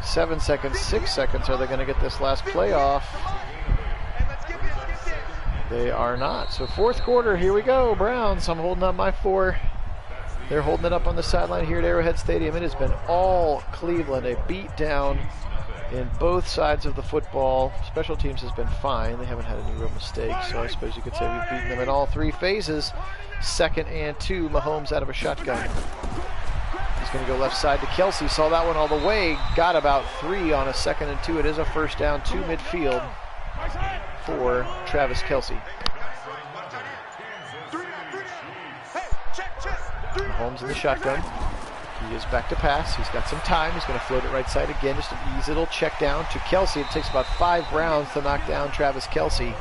7 seconds, 6 seconds. Are they going to get this last play off? They are not. So fourth quarter, here we go. Browns, I'm holding up my 4. They're holding it up on the sideline here at Arrowhead Stadium. It has been all Cleveland, a beat down in both sides of the football. Special teams has been fine. They haven't had any real mistakes, so I suppose you could say we've beaten them in all 3 phases. 2nd and 2, Mahomes out of a shotgun. He's going to go left side to Kelsey. Saw that one all the way. Got about 3 on a 2nd and 2. It is a first down to midfield for Travis Kelsey. Mahomes in the shotgun. He is back to pass. He's got some time. He's going to float it right side again. Just an easy little check down to Kelsey. It takes about 5 rounds to knock down Travis Kelsey.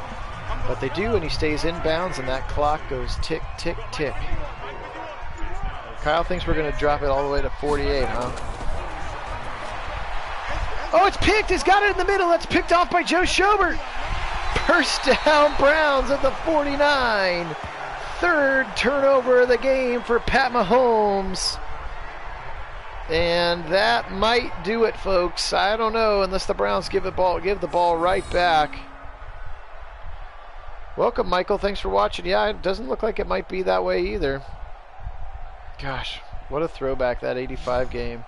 But they do, and he stays inbounds, and that clock goes tick, tick, tick. Kyle thinks we're going to drop it all the way to 48, huh? Oh, it's picked. He's got it in the middle. That's picked off by Joe Schobert. First down, Browns at the 49. 3rd turnover of the game for Pat Mahomes. And that might do it, folks. I don't know, unless the Browns give the ball right back. Welcome, Michael. Thanks for watching. Yeah, it doesn't look like it might be that way either. Gosh, what a throwback, that 85 game.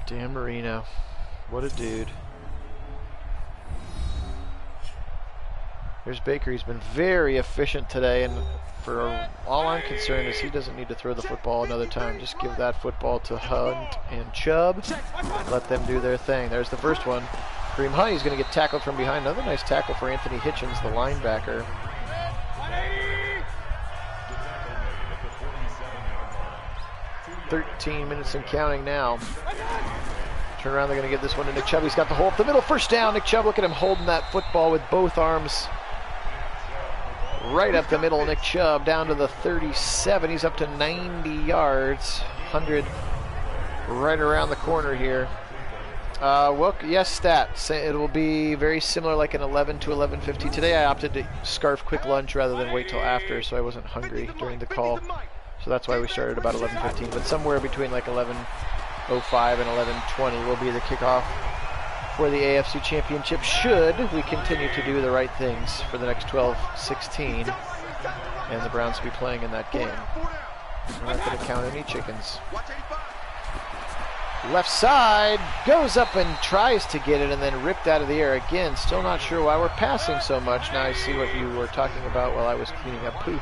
Dan Marino. What a dude. Here's Baker. He's been very efficient today, and for all I'm concerned is he doesn't need to throw the football another time. Just give that football to Hunt and Chubb. Let them do their thing. There's the first one. Kareem Hunt, he's going to get tackled from behind. Another nice tackle for Anthony Hitchens, the linebacker. 13 minutes and counting now. Turn around, they're going to give this one to Nick Chubb. He's got the hole up the middle. First down, Nick Chubb. Look at him holding that football with both arms. Right up the middle, Nick Chubb down to the 37. He's up to 90 yards. 100 right around the corner here. Well, yes, stats. It will be very similar, like an 11 to 11:50. Today I opted to scarf quick lunch rather than wait till after, so I wasn't hungry during the call. So that's why we started about 11:15. But somewhere between like 11:05 and 11:20 will be the kickoff for the AFC Championship, should we continue to do the right things for the next 12-16, and the Browns will be playing in that game. We're not going to count any chickens. Left side, goes up and tries to get it, and then ripped out of the air again. Still not sure why we're passing so much. Now I see what you were talking about while I was cleaning up poop.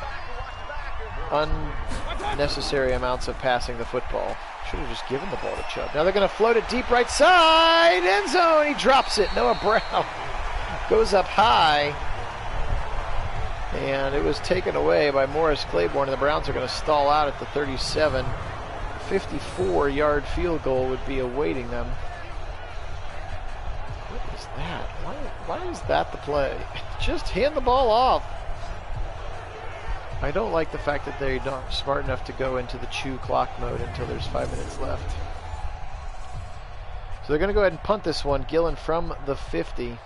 necessary amounts of passing the football. Should have just given the ball to Chubb. Now they're going to float it deep right side. End zone. He drops it. Noah Brown goes up high. And it was taken away by Morris Claiborne. And the Browns are going to stall out at the 37. 54-yard field goal would be awaiting them. What is that? Why is that the play? Just hand the ball off. I don't like the fact that they're not smart enough to go into the chew clock mode until there's 5 minutes left. So they're going to go ahead and punt this one. Gillen from the 50.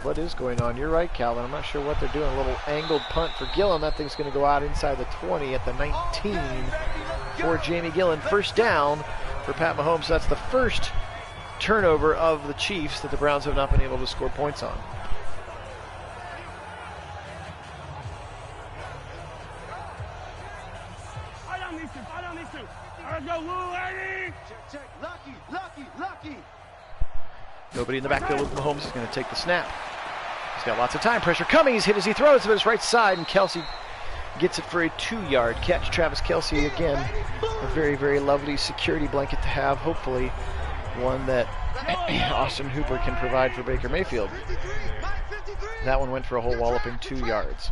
What is going on? You're right, Calvin. I'm not sure what they're doing. A little angled punt for Gillen. That thing's going to go out inside the 20 at the 19 for Jamie Gillen. First down for Pat Mahomes. So that's the first turnover of the Chiefs that the Browns have not been able to score points on. Nobody in the backfield with Mahomes. Is going to take the snap. He's got lots of time. Pressure coming. He's hit as he throws to his right side, and Kelsey gets it for a 2-yard catch. Travis Kelsey again, a very, very lovely security blanket to have. Hopefully, one that Austin Hooper can provide for Baker Mayfield. That one went for a whole walloping 2 yards.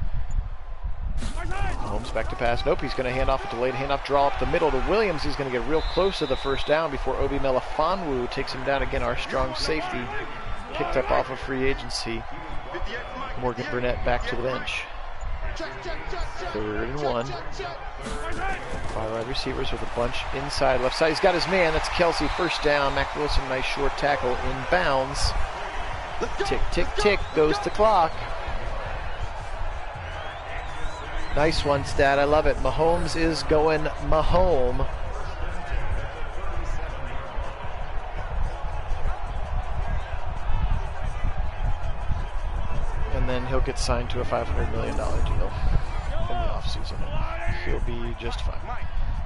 Mahomes back to pass. Nope, he's going to hand off a delayed handoff, draw up the middle to Williams. He's going to get real close to the first down before Obi Melifonwu takes him down again. Our strong safety picked up off of free agency. Morgan Burnett back to the bench. 3rd and 1. 5 wide receivers with a bunch inside left side. He's got his man. That's Kelsey. First down. Mac Wilson, nice short tackle in bounds. Tick, tick, tick goes the clock. Nice one, Stat. I love it. Mahomes is going Mahome. And then he'll get signed to a $500 million deal in the offseason. He'll be just fine.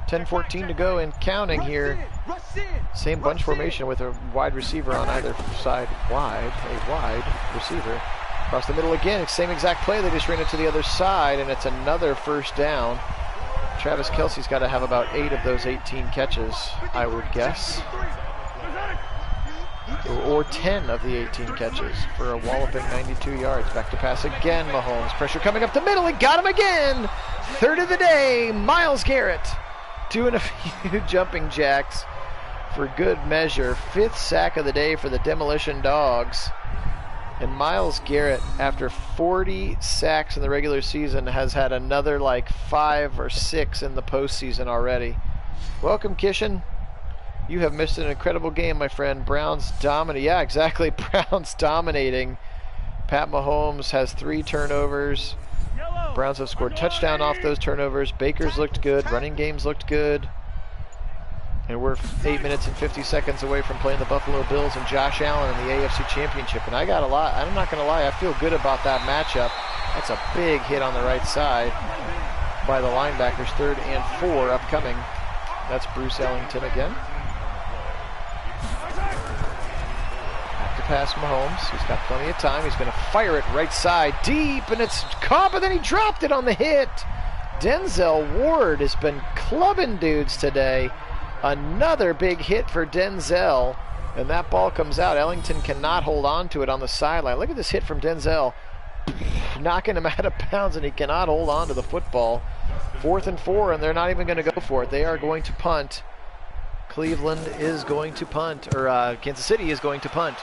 10:14 to go and counting here. Same bunch formation with a wide receiver on either side. A wide receiver. Across the middle again, it's same exact play. They just ran it to the other side, and it's another first down. Travis Kelsey's got to have about 8 of those 18 catches, I would guess. Or 10 of the 18 catches for a walloping 92 yards. Back to pass again, Mahomes. Pressure coming up the middle, he got him again! 3rd of the day, Myles Garrett doing a few jumping jacks for good measure. 5th sack of the day for the Demolition Dogs. And Myles Garrett, after 40 sacks in the regular season, has had another like 5 or 6 in the postseason already. Welcome, Kishan. You have missed an incredible game, my friend. Browns dominating. Yeah, exactly. Browns dominating. Pat Mahomes has 3 turnovers. Browns have scored touchdown off those turnovers. Baker's looked good. Running games looked good. And we're 8 minutes and 50 seconds away from playing the Buffalo Bills and Josh Allen in the AFC Championship. And I got a lot. I'm not going to lie. I feel good about that matchup. That's a big hit on the right side by the linebackers. 3rd and 4 upcoming. That's Bruce Ellington again. Back to pass Mahomes. He's got plenty of time. He's going to fire it right side deep. And it's caught, but then he dropped it on the hit. Denzel Ward has been clubbing dudes today. Another big hit for Denzel, and that ball comes out. Ellington cannot hold on to it on the sideline. Look at this hit from Denzel, knocking him out of bounds, and he cannot hold on to the football. 4th and 4, and they're not even going to go for it. They are going to punt. Cleveland is going to punt, or Kansas City is going to punt.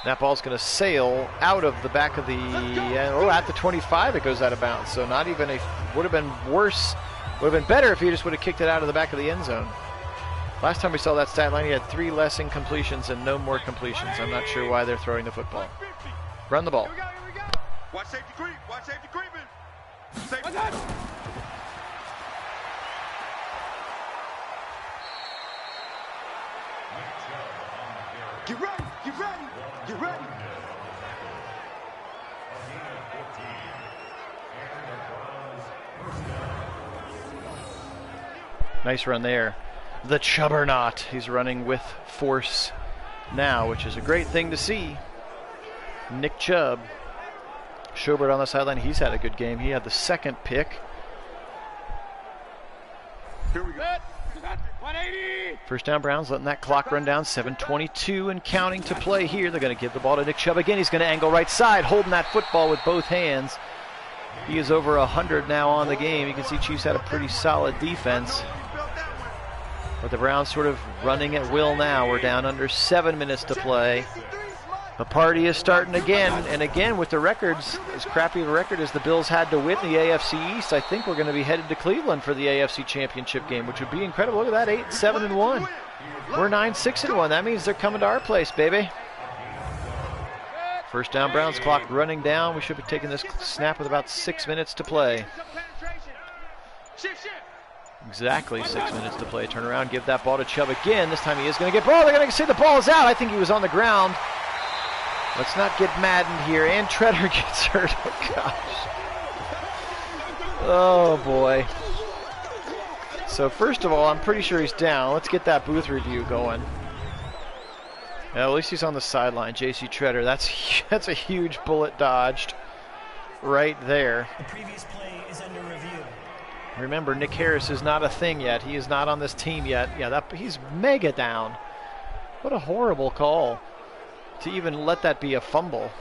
That ball's going to sail out of the back of the, at the 25 it goes out of bounds. So not even a, would have been worse. Would have been better if he just would have kicked it out of the back of the end zone. Last time we saw that stat line, he had 3 less incompletions and no more completions. I'm not sure why they're throwing the football. Run the ball. Here we go. Watch safety creep. Watch safety creeping. Safety. Get ready. Get ready. Get ready. Nice run there. The Chubbernaut. He's running with force now, which is a great thing to see. Nick Chubb. Schobert on the sideline. He's had a good game. He had the 2nd pick. Here we go. 180. First down, Browns letting that clock run down. 7:22 and counting to play here. They're going to give the ball to Nick Chubb again. He's going to angle right side, holding that football with both hands. He is over 100 now on the game. You can see Chiefs had a pretty solid defense. But the Browns sort of running at will now. We're down under 7 minutes to play. The party is starting again, and again with the records, as crappy of a record as the Bills had to win the AFC East, I think we're going to be headed to Cleveland for the AFC Championship game, which would be incredible. Look at that, 8-7-1. We're 9-6-1. That means they're coming to our place, baby. First down, Browns clock running down. We should be taking this snap with about 6 minutes to play. Exactly 6 minutes to play. Turn around, give that ball to Chubb again. This time he is going to get ball. They're going to say the ball is out. I think he was on the ground. Let's not get maddened here. And Treader gets hurt. Oh, gosh. Oh, boy. So, first of all, I'm pretty sure he's down. Let's get that booth review going. Yeah, at least he's on the sideline. J.C. Treader. That's a huge bullet dodged right there. The previous play is under review. Remember, Nick Harris is not a thing yet. He is not on this team yet. Yeah, he's mega down. What a horrible call to even let that be a fumble.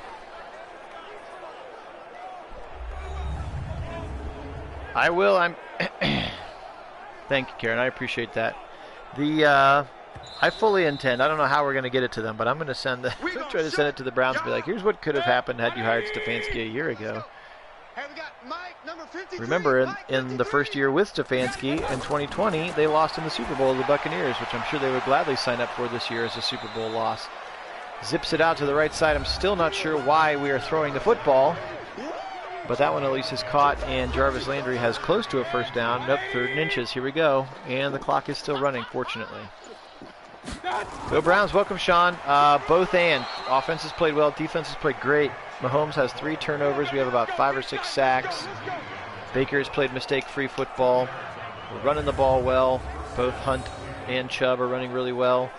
I will. Thank you, Karen. I appreciate that. I fully intend. I don't know how we're going to get it to them, but I'm going to try to send it to the Browns and be like, here's what could have happened had you hired Stefanski a year ago. Remember, in the first year with Stefanski in 2020, they lost in the Super Bowl to the Buccaneers, which I'm sure they would gladly sign up for this year as a Super Bowl loss. Zips it out to the right side. I'm still not sure why we are throwing the football, but that one at least is caught, and Jarvis Landry has close to a first down. Nope, 3rd and inches. Here we go, and the clock is still running, fortunately. Go Browns. Welcome, Sean. Both and. Offense has played well. Defense has played great. Mahomes has 3 turnovers. We have about 5 or 6 sacks. Baker has played mistake-free football. We're running the ball well. Both Hunt and Chubb are running really well.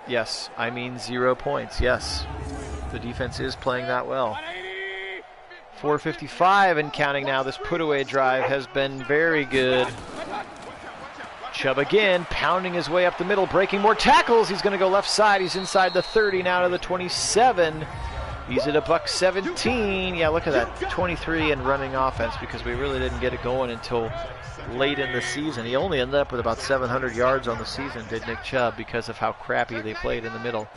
Yes, I mean 0 points. Yes, the defense is playing that well. 4:55 and counting now. This put-away drive has been very good. Chubb again, pounding his way up the middle, breaking more tackles. He's going to go left side. He's inside the 30 now to the 27. He's at $117. Yeah, look at that, 23 and running offense, because we really didn't get it going until late in the season. He only ended up with about 700 yards on the season, did Nick Chubb, because of how crappy they played in the middle.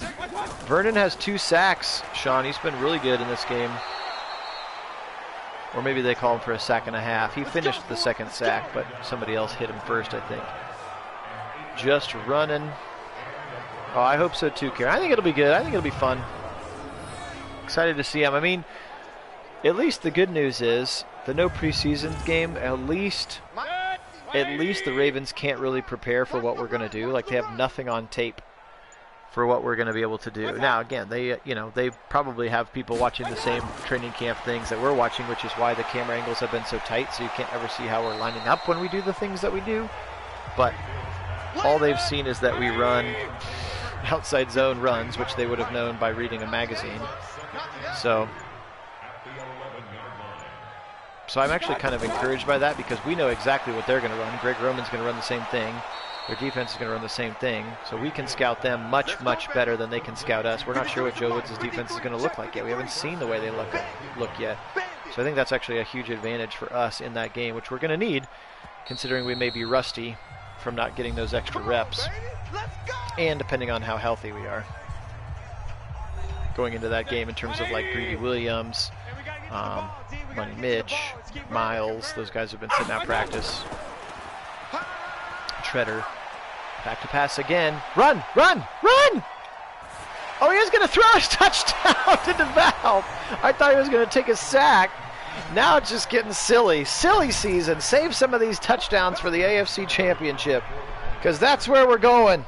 Vernon has 2 sacks, Sean. He's been really good in this game. Or maybe they call him for a sack and a half. He finished the 2nd sack, but somebody else hit him first, I think. Just running. Oh, I hope so too, Karen. I think it'll be good. I think it'll be fun. Excited to see him. I mean, at least the good news is the no preseason game, at least the Ravens can't really prepare for what we're going to do. Like, they have nothing on tape for what we're going to be able to do. Now, again, they probably have people watching the same training camp things that we're watching, which is why the camera angles have been so tight, so you can't ever see how we're lining up when we do the things that we do. But all they've seen is that we run outside zone runs, which they would have known by reading a magazine. So I'm actually kind of encouraged by that, because we know exactly what they're going to run. Greg Roman's going to run the same thing. Their defense is going to run the same thing. So we can scout them much, much better than they can scout us. We're not sure what Joe Woods' defense is going to look like yet. We haven't seen the way they look yet. So I think that's actually a huge advantage for us in that game, which we're going to need, considering we may be rusty from not getting those extra reps, and depending on how healthy we are going into that game in terms of like Greedy Williams, Money Mitch, Miles. Those guys have been sitting out practice. Treader, back to pass again. Run! Run! Run! Oh, he was going to throw his touchdown to DeVal. I thought he was going to take a sack. Now it's just getting silly. Silly season. Save some of these touchdowns for the AFC Championship, because that's where we're going.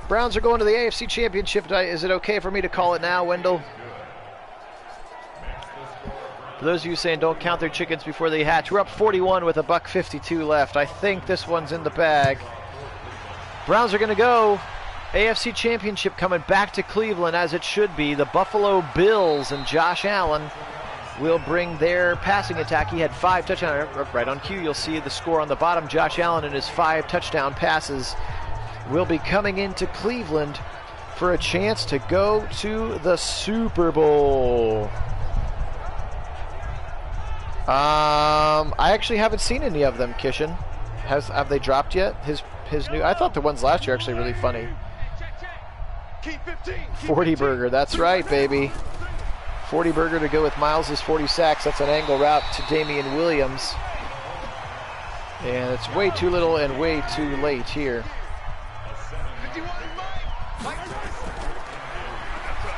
Browns are going to the AFC Championship. Is it okay for me to call it now, Wendell? For those of you saying don't count their chickens before they hatch, we're up 41 with $1:52 left. I think this one's in the bag. Browns are going to go. AFC Championship coming back to Cleveland, as it should be. The Buffalo Bills and Josh Allen will bring their passing attack. He had 5 touchdowns. Right on cue, you'll see the score on the bottom. Josh Allen and his 5 touchdown passes will be coming into Cleveland for a chance to go to the Super Bowl. I actually haven't seen any of them, Kishan. Have they dropped yet? His new. I thought the ones last year actually really funny. 40 burger, that's right, baby. 40 burger to go with Miles's 40 sacks. That's an angle route to Damian Williams, and it's way too little and way too late here.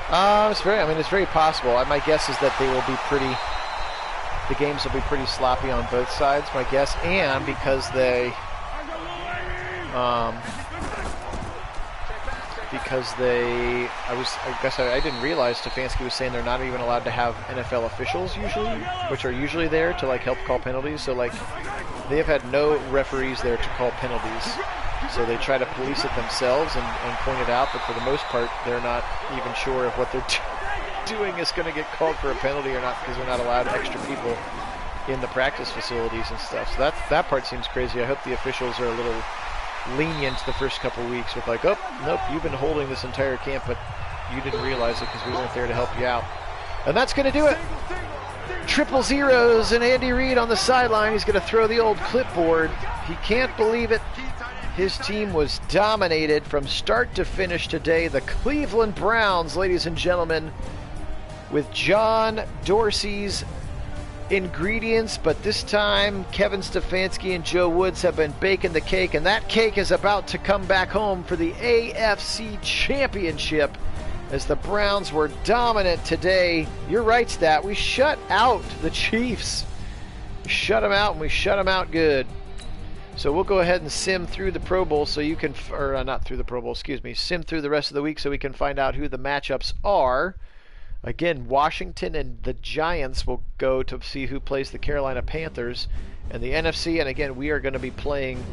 It's very possible. My guess is that they will be the games will be pretty sloppy on both sides, my guess, and because I didn't realize Stefanski was saying they're not even allowed to have NFL officials usually, which are usually there to like help call penalties. So like they have had no referees there to call penalties. So they try to police it themselves and point it out, but for the most part, they're not even sure if what they're doing is going to get called for a penalty or not, because they're not allowed extra people in the practice facilities and stuff. So that part seems crazy. I hope the officials are a little lenient the first couple weeks with like, oh, nope, you've been holding this entire camp, but you didn't realize it because we weren't there to help you out. And that's going to do it. 000 and Andy Reid on the sideline. He's going to throw the old clipboard. He can't believe it. His team was dominated from start to finish today. The Cleveland Browns, ladies and gentlemen, with John Dorsey's ingredients, but this time Kevin Stefanski and Joe Woods have been baking the cake, and that cake is about to come back home for the AFC Championship as the Browns were dominant today. You're right, Stat. We shut out the Chiefs. We shut them out, and we shut them out good. So we'll go ahead and sim through the Pro Bowl so you can, or not through the Pro Bowl, excuse me, sim through the rest of the week so we can find out who the matchups are. Again, Washington and the Giants will go to see who plays the Carolina Panthers and the NFC. And again, we are going to be playing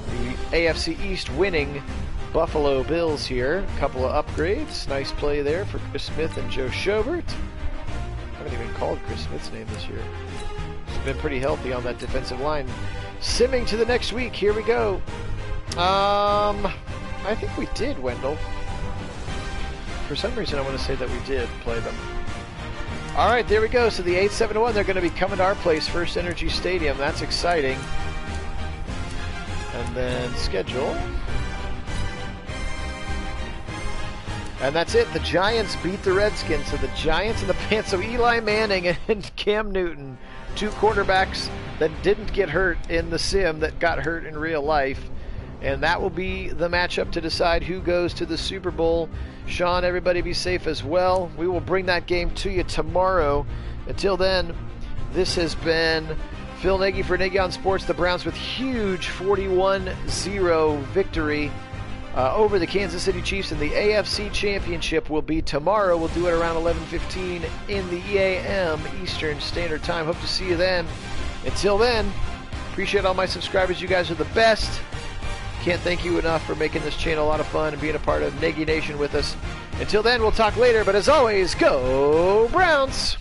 the AFC East winning Buffalo Bills here. A couple of upgrades. Nice play there for Chris Smith and Joe Schobert. I haven't even called Chris Smith's name this year. He's been pretty healthy on that defensive line. Simming to the next week. Here we go. I think we did, Wendell. For some reason, I want to say that we did play them. All right, there we go. So the 8-7-1, they're going to be coming to our place, First Energy Stadium. That's exciting. And then schedule. And that's it. The Giants beat the Redskins. So the Giants and the Panthers. So Eli Manning and Cam Newton, 2 quarterbacks that didn't get hurt in the sim, that got hurt in real life. And that will be the matchup to decide who goes to the Super Bowl. Sean, everybody be safe as well. We will bring that game to you tomorrow. Until then, this has been Phil Nagy for Nagy on Sports. The Browns with huge 41-0 victory over the Kansas City Chiefs, and the AFC Championship will be tomorrow. We'll do it around 11:15 in the EAM Eastern Standard Time. Hope to see you then. Until then, appreciate all my subscribers. You guys are the best. Can't thank you enough for making this channel a lot of fun and being a part of Nagy Nation with us. Until then, we'll talk later, but as always, go Browns!